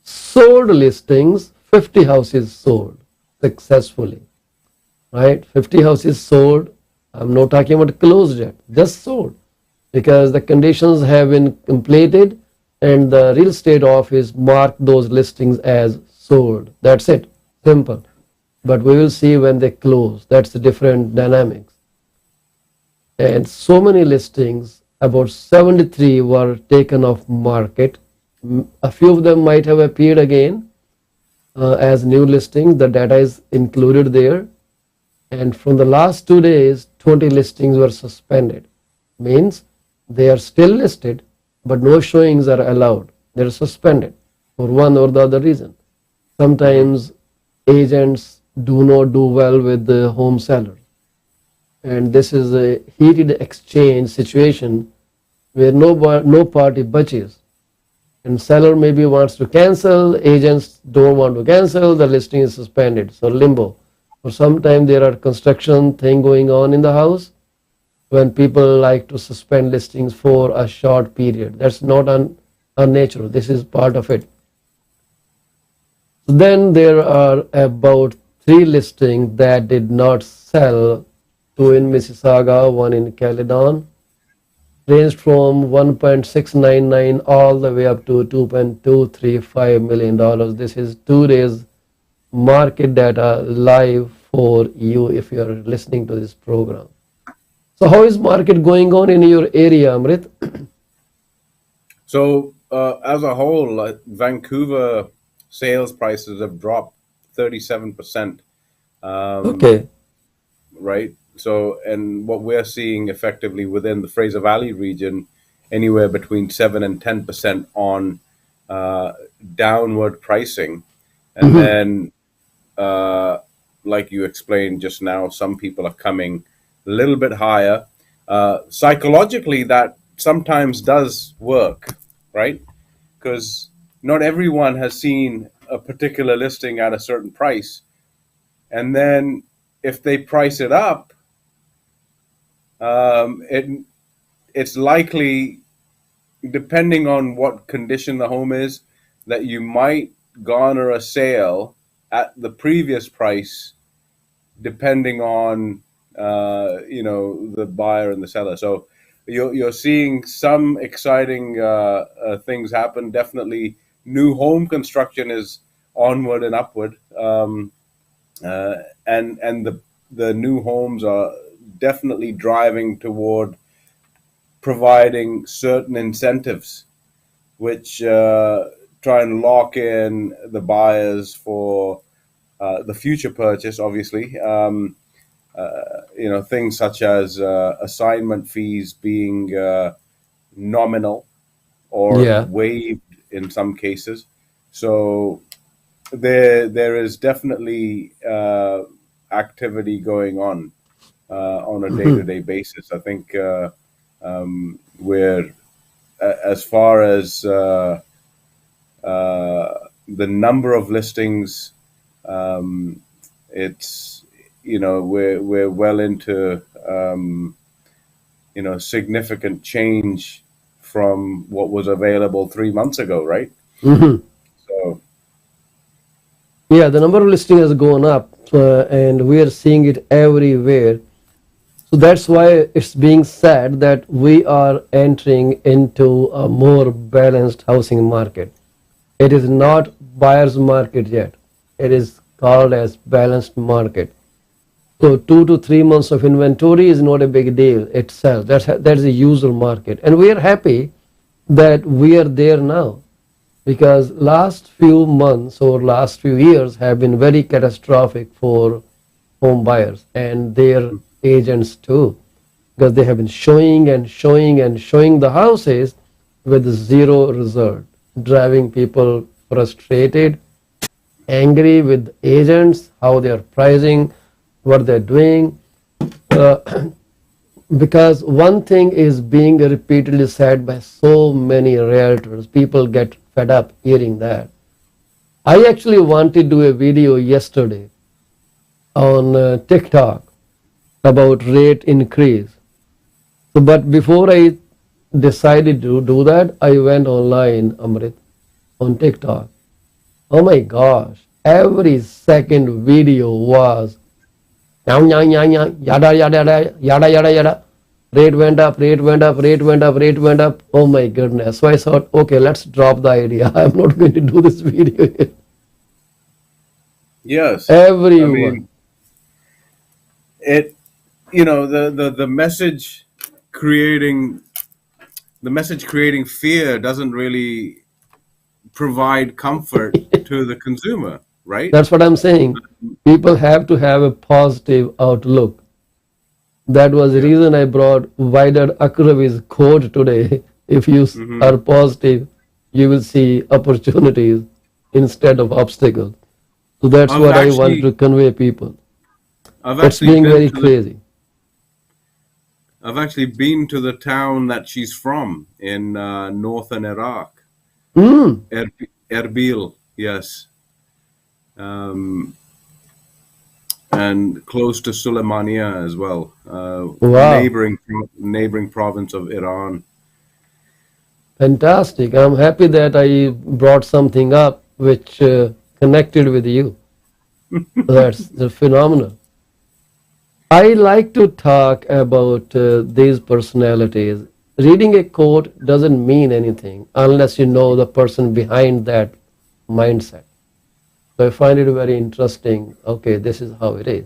sold listings, 50 houses sold successfully, right? 50 houses sold. I'm not talking about closed yet, just sold, because the conditions have been completed and the real estate office marked those listings as sold. That's it, simple. But we will see when they close. That's the different dynamics. And so many listings, about 73 were taken off market. A few of them might have appeared again as new listings. The data is included there. And from the last 2 days, 20 listings were suspended. Means they are still listed, but no showings are allowed. They're suspended for one or the other reason. Sometimes agents do not do well with the home seller. And this is a heated exchange situation where no party budges. And seller maybe wants to cancel, agents don't want to cancel, the listing is suspended. So limbo. Or sometimes there are construction thing going on in the house when people like to suspend listings for a short period. That's not unnatural. This is part of it. Then there are about 3 listings that did not sell, 2 in Mississauga, 1 in Caledon, ranged from 1.699 all the way up to $2.235 million. This is 2 days market data live for you if you are listening to this program. So how is market going on in your area, Amrit? So as a whole, Vancouver sales prices have dropped 37%. Okay. Right. So, and what we're seeing effectively within the Fraser Valley region, anywhere between 7 and 10% on downward pricing, and then like you explained just now, some people are coming a little bit higher. Psychologically, that sometimes does work, right? Because not everyone has seen a particular listing at a certain price. And then if they price it up, it's likely, depending on what condition the home is, that you might garner a sale at the previous price, depending on the buyer and the seller. So you're seeing some exciting things happen. Definitely, new home construction is onward and upward, and the new homes are definitely driving toward providing certain incentives, which try and lock in the buyers for the future purchase. Obviously, things such as assignment fees being nominal or Yeah. waived in some cases. So there is definitely activity going on a day-to-day basis. I think we're as far as the number of listings, it's we're well into significant change from what was available 3 months ago, right? So Yeah, the number of listing has gone up, and we are seeing it everywhere. So that's why it's being said that we are entering into a more balanced housing market. It is not buyer's market yet. It is called as balanced market. So 2 to 3 months of inventory is not a big deal itself. That's a user market, and we are happy that we are there now, because last few months or last few years have been very catastrophic for home buyers and their agents too, because they have been showing and showing and showing the houses with zero result, driving people frustrated, angry with agents, how they are pricing, what they're doing. Because one thing is being repeatedly said by so many realtors, people get fed up hearing that. I actually wanted to do a video yesterday on TikTok about rate increase. So, but before I decided to do that, I went online, Amrit, on TikTok. Oh my gosh, every second video was yada yada yada yada yada yada. Rate went up, rate went up, rate went up, rate went up. Oh my goodness. So I thought, okay, let's drop the idea. I'm not going to do this video here. Yes. I Everyone. mean, it, you know, the message creating fear doesn't really provide comfort to the consumer, right? That's what I'm saying. People have to have a positive outlook. That was the reason I brought Wider Akravi's quote today. If you are positive, you will see opportunities instead of obstacles. So that's I've what I want actually to convey people. I've It's actually being been very to crazy. I've actually been to the town that she's from in northern Iraq, Mm, Erbil. Yes, um, and close to Suleimania as well, wow, neighboring province of Iran. fantastic. I'm happy that I brought something up which connected with you. That's phenomenal. I like to talk about these personalities. Reading a quote doesn't mean anything unless you know the person behind that mindset. So I find it very interesting. Okay, this is how it is.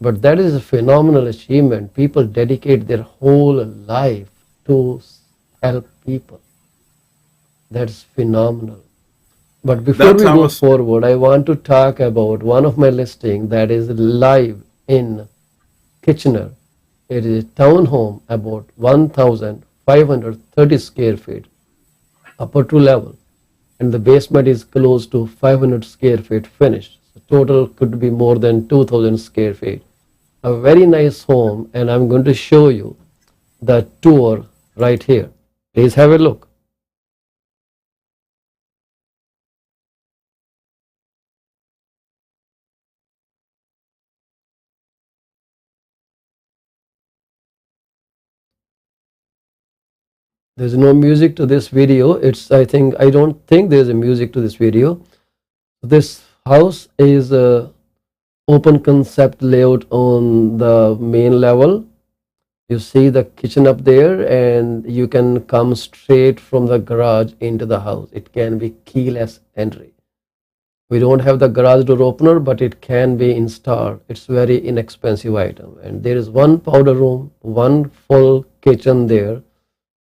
But that is a phenomenal achievement. People dedicate their whole life to help people. That's phenomenal. But before That's we how go a forward, I want to talk about one of my listing that is live in Kitchener. It is a townhome about 1,530 square feet, upper two level, and the basement is close to 500 square feet finished. So total could be more than 2,000 square feet. A very nice home, and I'm going to show you the tour right here. Please have a look. There's no music to this video. I don't think there's a music to this video. This house is a open concept layout on the main level. You see the kitchen up there, and you can come straight from the garage into the house. It can be keyless entry. We don't have the garage door opener, but it can be installed. It's very inexpensive item. And there is one powder room, one full kitchen there.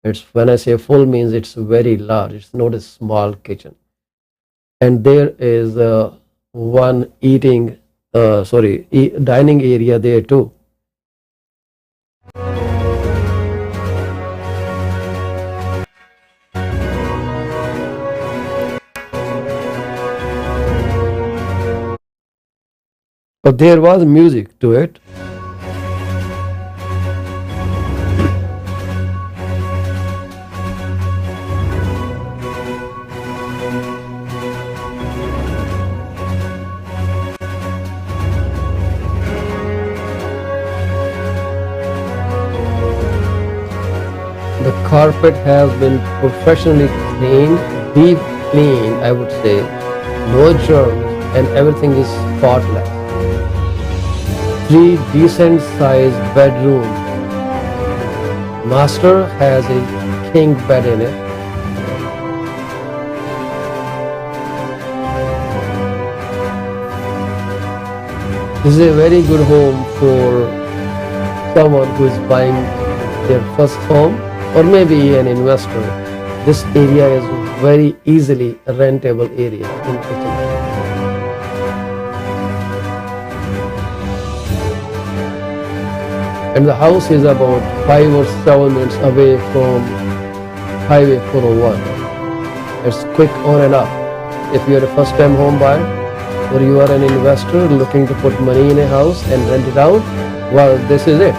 It's, when I say full, means it's very large. It's not a small kitchen. And there is one dining area there too. But there was music to it. The carpet has been professionally cleaned, deep cleaned, I would say. No germs, and everything is spotless. 3 decent sized bedrooms. Master has a king bed in it. This is a very good home for someone who is buying their first home, or maybe an investor. This area is very easily a rentable area in Kitchener. And the house is about 5 or 7 minutes away from Highway 401. It's quick on and off. If you are a first time home buyer, or you are an investor looking to put money in a house and rent it out, well, this is it.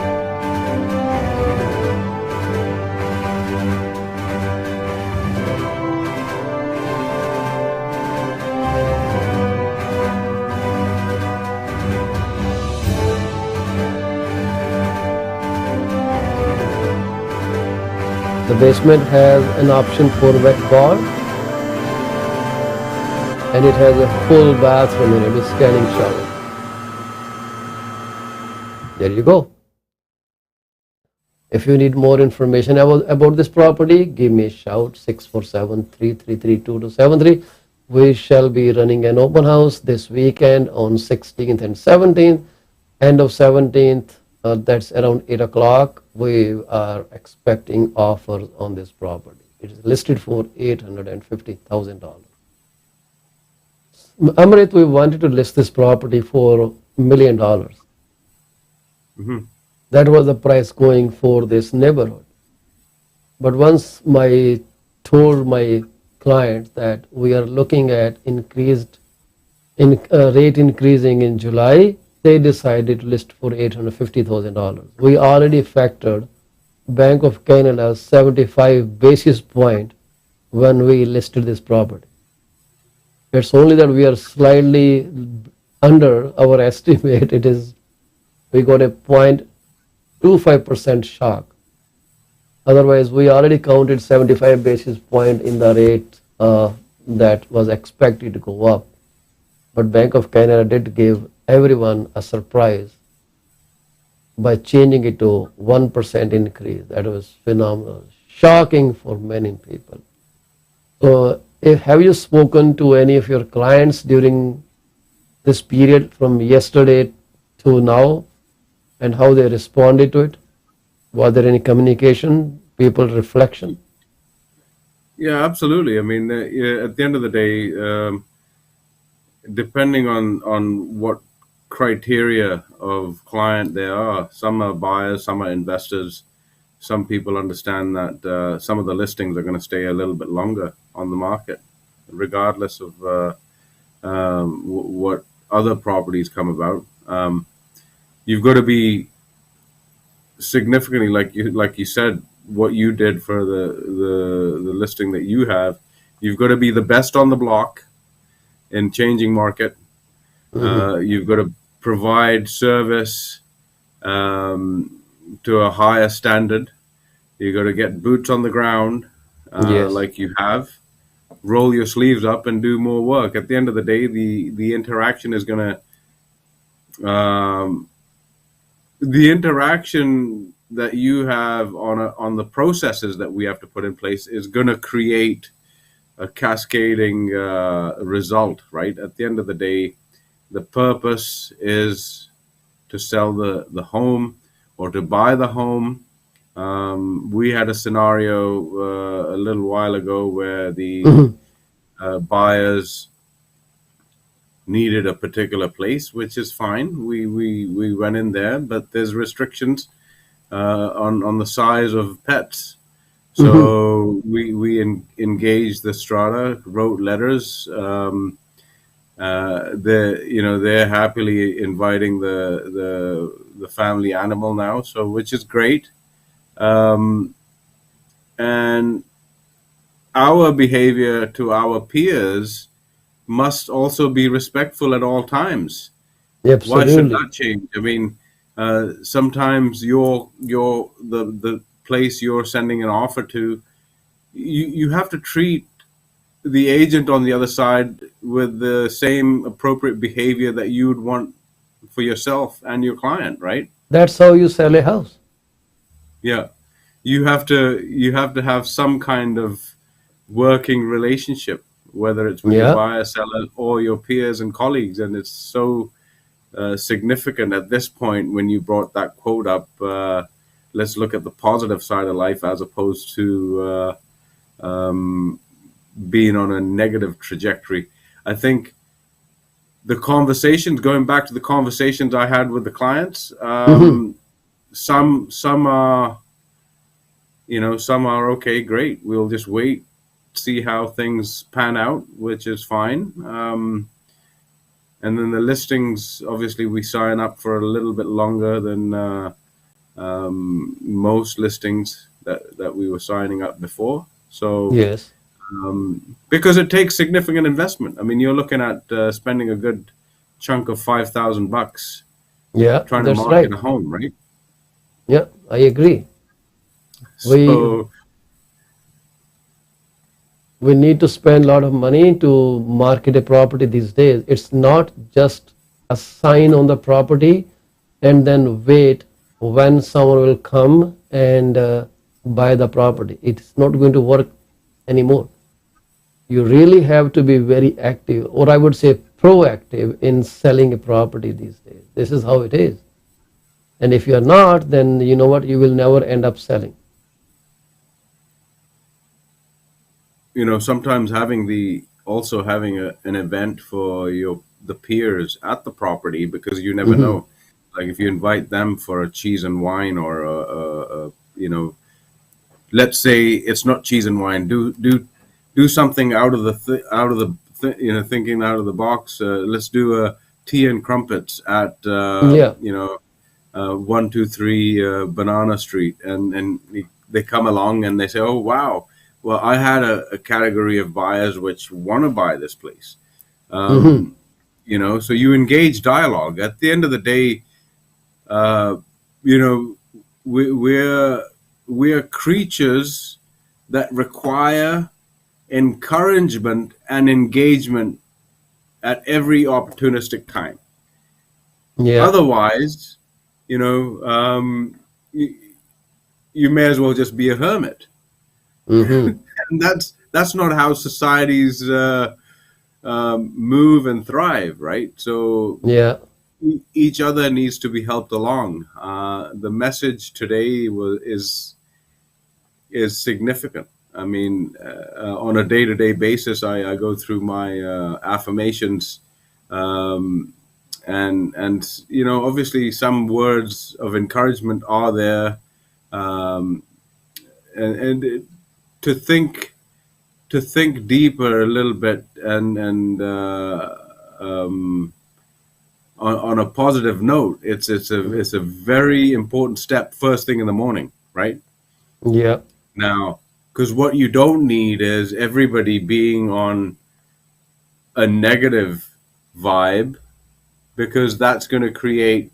The basement has an option for wet bar, and it has a full bathroom in it with standing shower. There you go. If you need more information about this property, give me a shout, 647-333-2273. We shall be running an open house this weekend on 16th and 17th. End of 17th, that's around 8 o'clock. We are expecting offers on this property. It is listed for $850,000. Amrit, we wanted to list this property for $1 million. Mhm. That was the price going for this neighborhood. But once I told my clients that we are looking at rate increasing in July, they decided to list for $850,000. We already factored Bank of Canada's 75 basis point when we listed this property. It's only that we are slightly under our estimate. We got a 0.25% shock. Otherwise, we already counted 75 basis point in the rate that was expected to go up. But Bank of Canada did give everyone a surprise by changing it to 1% increase. That was phenomenal, shocking for many people. So, have you spoken to any of your clients during this period from yesterday to now, and how they responded to it? Was there any communication, people reflection? Yeah, absolutely. I mean, yeah, at the end of the day, depending on what criteria of client they are, some are buyers, some are investors. Some people understand that some of the listings are going to stay a little bit longer on the market, regardless of what other properties come about. You've got to be significantly, like you said, what you did for the listing that you have. You've got to be the best on the block in changing market. You've got to provide service to a higher standard. You got to get boots on the ground, Yes. like you have. Roll your sleeves up and do more work. At the end of the day, the interaction is going to the interaction that you have on the processes that we have to put in place is going to create a cascading result, right? At the end of the day, the purpose is to sell the home or to buy the home. We had a scenario a little while ago where the buyers needed a particular place, which is fine. We went in there, but there's restrictions on the size of pets. So we engaged the strata, wrote letters. They're happily inviting the family animal now, so which is great. And our behavior to our peers must also be respectful at all times. Why should Absolutely. that change? I mean, sometimes the place you're sending an offer to, you have to treat the agent on the other side with the same appropriate behavior that you would want for yourself and your client, right? That's how you sell a house. Yeah. You have to have some kind of working relationship, whether it's with your Yeah. buyer, seller, or your peers and colleagues. And it's so significant at this point when you brought that quote up. Let's look at the positive side of life as opposed to being on a negative trajectory. I think the conversations, going back to the conversations I had with the clients, some are, some are okay, great. We'll just wait, see how things pan out, which is fine. And then the listings, obviously, we sign up for a little bit longer than most listings that we were signing up before. So, Yes. because it takes significant investment. I mean, you're looking at spending a good chunk of $5,000 Yeah, trying to that's market right. a home, right? Yeah, I agree. We So, We need to spend a lot of money to market a property these days. It's not just a sign on the property and then wait when someone will come and buy the property. It's not going to work anymore. You really have to be very active, or I would say proactive, in selling a property these days. This is how it is. And if you're not, then you know what? You will never end up selling. Sometimes having an event for the peers at the property, because you never Hmm. know. Like if you invite them for a cheese and wine, or let's say it's not cheese and wine. Do something thinking out of the box. Let's do a tea and crumpets at Yeah. 123 Banana Street, and they come along and they say, "Oh wow, well I had a category of buyers which want to buy this place." Hmm. So you engage dialogue. At the end of the day, uh, you know, we're creatures that require encouragement and engagement at every opportunistic time. Yeah. Otherwise, you know, you, you may as well just be a hermit, Hmm. and that's not how societies move and thrive, right? So Yeah. each other needs to be helped along. The message today is significant. I mean, on a day-to-day basis, I go through my affirmations, um, and obviously some words of encouragement are there, um, and to think deeper a little bit, and um, on a positive note, it's a very important step first thing in the morning, right? Yeah. Now, because what you don't need is everybody being on a negative vibe, because that's going to create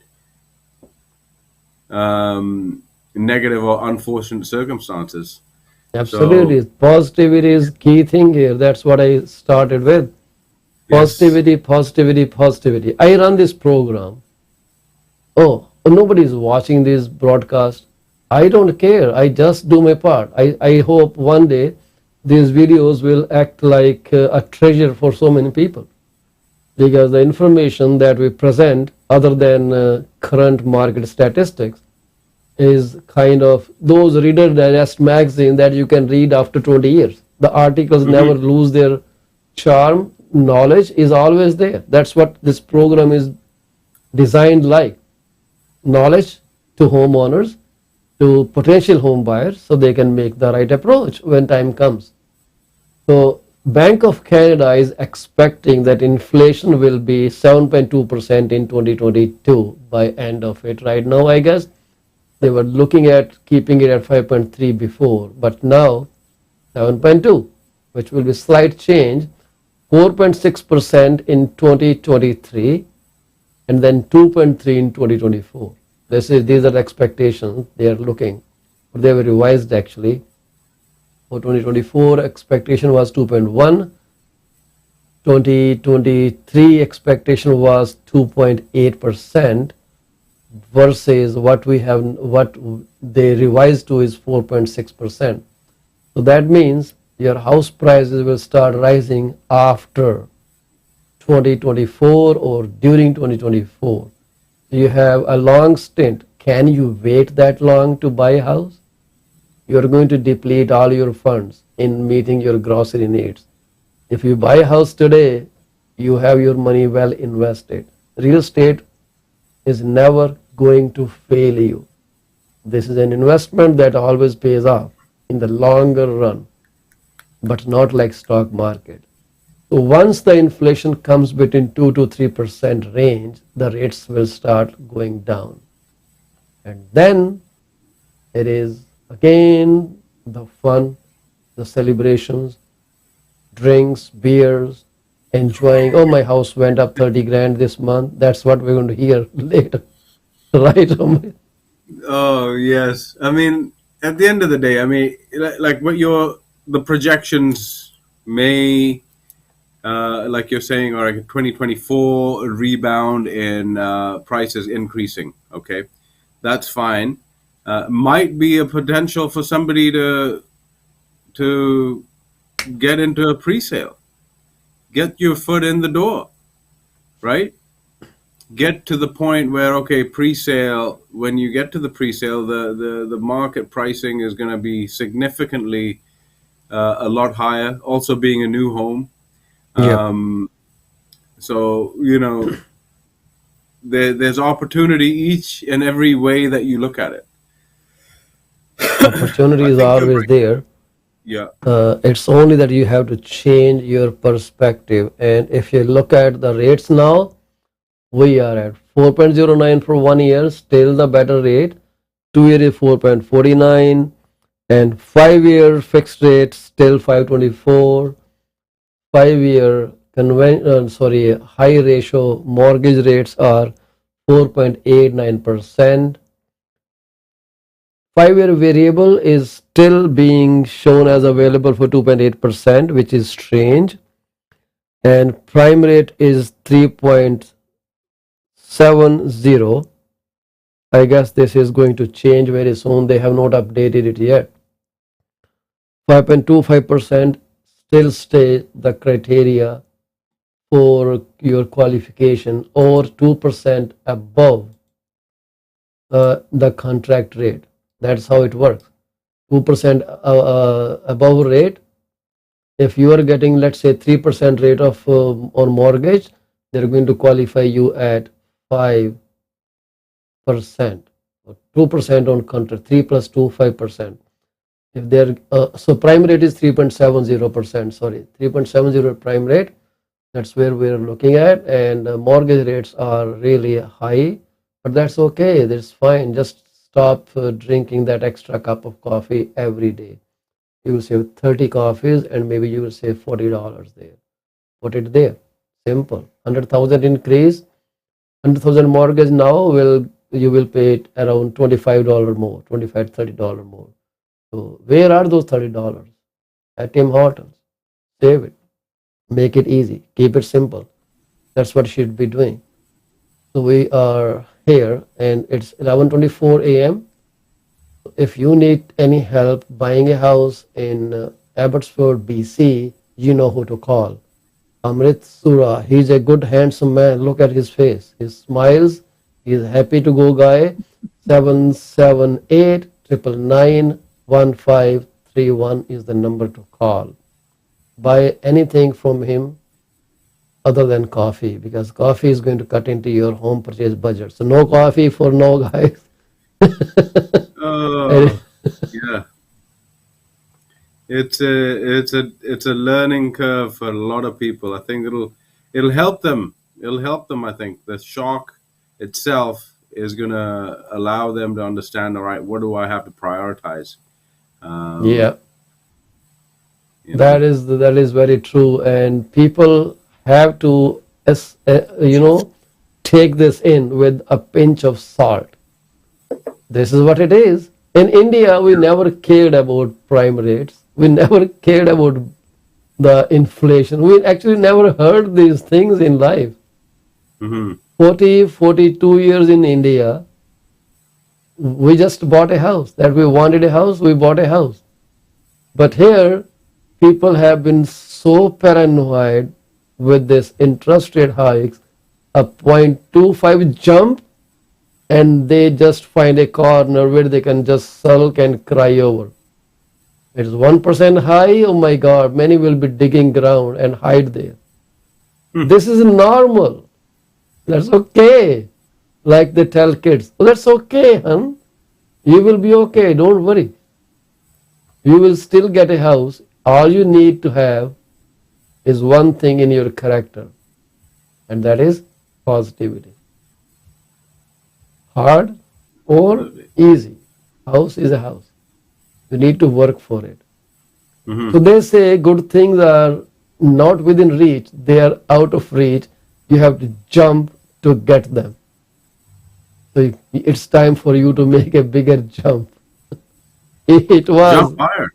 negative or unfortunate circumstances. So, Absolutely. Positivity is key thing here. That's what I started with. yes. Positivity, positivity, positivity. I run this program. Oh, nobody is watching this broadcast. I don't care. I just do my part. I hope one day these videos will act like a treasure for so many people, because the information that we present, other than current market statistics, is kind of those Reader Digest magazine that you can read after 20 years. The articles never Hmm. lose their charm. Knowledge is always there. That's what this program is designed like. Knowledge to homeowners, to potential home buyers, so they can make the right approach when time comes. So Bank of Canada is expecting that inflation will be 7.2% in 2022 by end of it. Right now, I guess they were looking at keeping it at 5.3 before, but now 7.2, which will be slight change, 4.6% in 2023, and then 2.3 in 2024. These are the expectations they are looking, but they were revised actually. For 2024, expectation was 2.1. 2023 expectation was 2.8%, versus what they revised to is 4.6%. So that means your house prices will start rising after 2024 or during 2024. You have a long stint. Can you wait that long to buy a house? You're going to deplete all your funds in meeting your grocery needs. If you buy a house today, you have your money well invested. Real estate is never going to fail you. This is an investment that always pays off in the longer run, but not like stock market. So once the inflation comes between 2 to 3% range, the rates will start going down. And then it is again the fun, the celebrations, drinks, beers, enjoying. Oh, my house went up 30 grand this month. That's what we're going to hear later, right? Amit? Oh yes. I mean, at the end of the day, I mean, like what the projections. may, like you're saying, or like 2024 rebound in prices increasing. Okay, that's fine. Might be a potential for somebody to get into a pre-sale, get your foot in the door, right? Get to the point where, okay, pre-sale, when you get to the pre-sale, the market pricing is going to be significantly a lot higher, also being a new home. Yeah. So, there's opportunity each and every way that you look at it. Opportunity I is think you're always right. there. Yeah. It's only that you have to change your perspective. And if you look at the rates now, we are at 4.09 for 1 year, still the better rate. 2 year is 4.49, and 5 year fixed rate still 524. 5 year high ratio mortgage rates are 4.89%. 5 year variable is still being shown as available for 2.8%, which is strange. And prime rate is 3.70. I guess this is going to change very soon. They have not updated it yet. 5.25% still stay the criteria for your qualification, or 2% above the contract rate. That's how it works. 2% above rate. If you are getting, let's say, 3% rate of on mortgage, they're going to qualify you at 5%, or 2% on contract. 3 plus 2, 5%. If they're so prime rate is 3.70%. Sorry, 3.70 prime rate. That's where we're looking at, and mortgage rates are really high, but that's okay. That's fine. Just stop drinking that extra cup of coffee every day. You will save 30 coffees, and maybe you will save $40 there. Put it there. Simple. 100,000 increase. 100,000 mortgage now you will pay it around $25 more, $25 $30 more. So where are those $30? At Tim Hortons. Save it. Make it easy. Keep it simple. That's what you should be doing. So we are here, and it's 11:24 a.m. If you need any help buying a house in Abbotsford, BC, you know who to call. Amrit Sura. He's a good, handsome man. Look at his face. He smiles. He's a happy to go guy. 778-999-1531 is the number to call. Buy anything from him other than coffee, because coffee is going to cut into your home purchase budget. So no coffee for no guys. Oh, yeah. It's a learning curve for a lot of people. I think it'll help them. It'll help them. I think the shock itself is gonna allow them to understand. All right, what do I have to prioritize? Yeah, You know. that is very true, and people have to take this in with a pinch of salt. This is what it is. In India, we never cared about prime rates. We never cared about the inflation. We actually never heard these things in life. Hmm. 40, 42 years in India, we just bought a house. That we wanted a house, we bought a house. But here, people have been so paranoid with this interest rate hikes, a 0.25 jump, and they just find a corner where they can just sulk and cry over. It's 1% high, oh my God, many will be digging ground and hide there. This is normal. That's okay. Like they tell kids, oh, that's okay, hon. You will be okay, don't worry. You will still get a house. All you need to have is one thing in your character, and that is positivity. Hard or Absolutely. easy, house is a house. You need to work for it. Hmm. So they say good things are not within reach, they are out of reach. You have to jump to get them. So it's time for you to make a bigger jump. It was, Jump higher.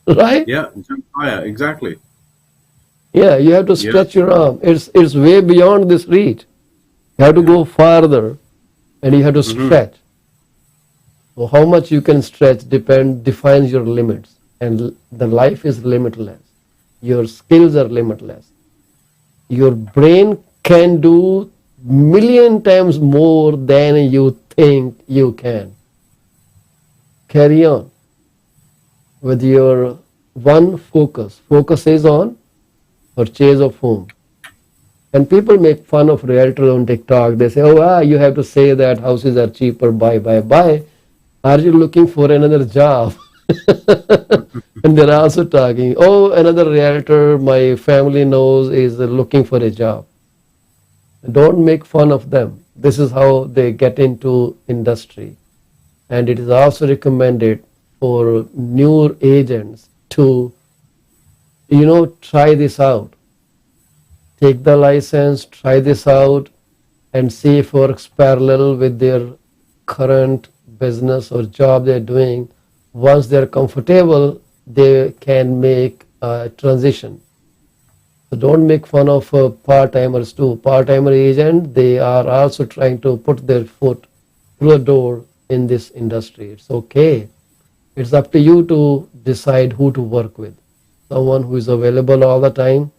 right? Yeah, jump higher. Exactly. Yeah, you have to Yeah. stretch your arm. It's way beyond this reach. You have to go farther, and you have to Hmm. stretch. So how much you can stretch defines your limits, and the life is limitless. Your skills are limitless. Your brain can do million times more than you think you can. Carry on with your one focus. Focus is on purchase of home. And people make fun of realtor on TikTok. They say, "Oh, you have to say that houses are cheaper. Buy, buy, buy." Are you looking for another job? And they're also talking, "Oh, another realtor my family knows is looking for a job." Don't make fun of them. This is how they get into industry. And it is also recommended for new agents to, try this out. Take the license, try this out, and see if it works parallel with their current business or job they're doing. Once they're comfortable, they can make a transition. So don't make fun of part-timers too. Part-timer agent, they are also trying to put their foot through the door in this industry. It's okay. It's up to you to decide who to work with. Someone who is available all the time,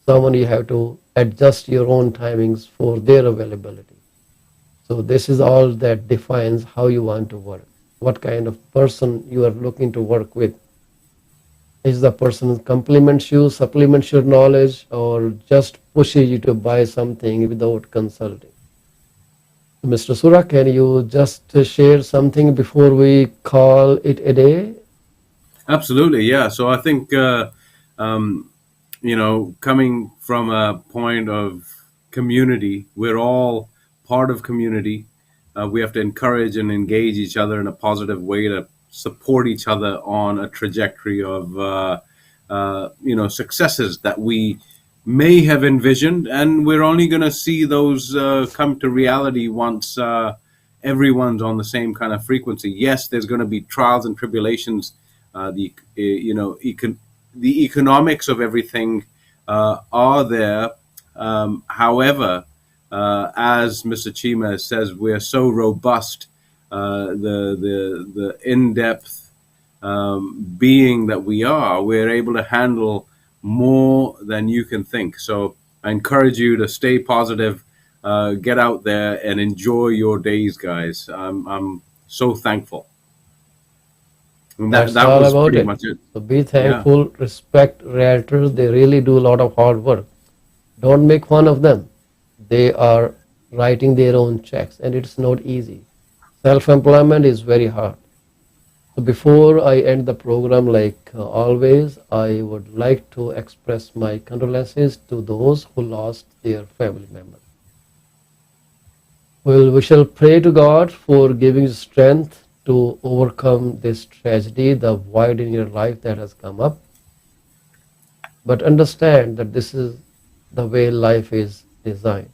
someone you have to adjust your own timings for their availability. So this is all that defines how you want to work, what kind of person you are looking to work with. Is the person complements you, supplements your knowledge, or just pushes you to buy something without consulting? Mr. Sura, can you just share something before we call it a day? Absolutely, yeah. So I think um, coming from a point of community, we're all part of community. We have to encourage and engage each other in a positive way to support each other on a trajectory of successes that we may have envisioned, and we're only going to see those come to reality once everyone's on the same kind of frequency. Yes, there's going to be trials and tribulations. The economics of everything are there. However, as Mr. Cheema says, we're so robust. The in-depth being that we are, we're able to handle more than you can think. So I encourage you to stay positive, get out there and enjoy your days, guys. I'm so thankful. And That's that all was about pretty it. much it. So be Yeah. thankful, respect realtors. They really do a lot of hard work. Don't make fun of them. They are writing their own checks, and it's not easy. Self-employment is very hard. So before I end the program, like always, I would like to express my condolences to those who lost their family members. Well, we shall pray to God for giving you strength to overcome this tragedy, the void in your life that has come up. But understand that this is the way life is designed.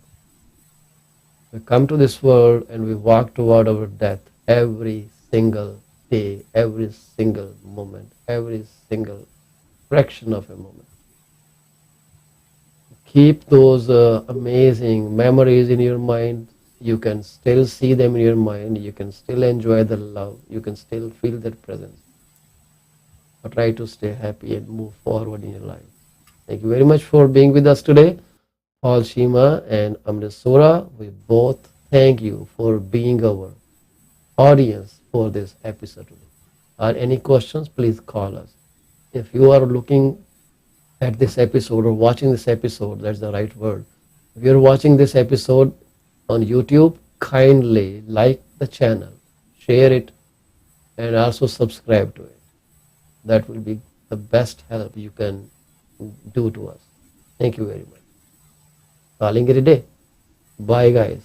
We come to this world and we walk toward our death every single day, every single moment, every single fraction of a moment. Keep those amazing memories in your mind. You can still see them in your mind. You can still enjoy the love. You can still feel their presence. But try to stay happy and move forward in your life. Thank you very much for being with us today. Paul Cheema and Amritpal Sura, we both thank you for being our audience for this episode today. Are any questions? Please call us. If you are looking at this episode or watching this episode, that's the right word. If you're watching this episode on YouTube, kindly like the channel, share it, and also subscribe to it. That will be the best help you can do to us. Thank you very much. Calling it a day. Bye, guys.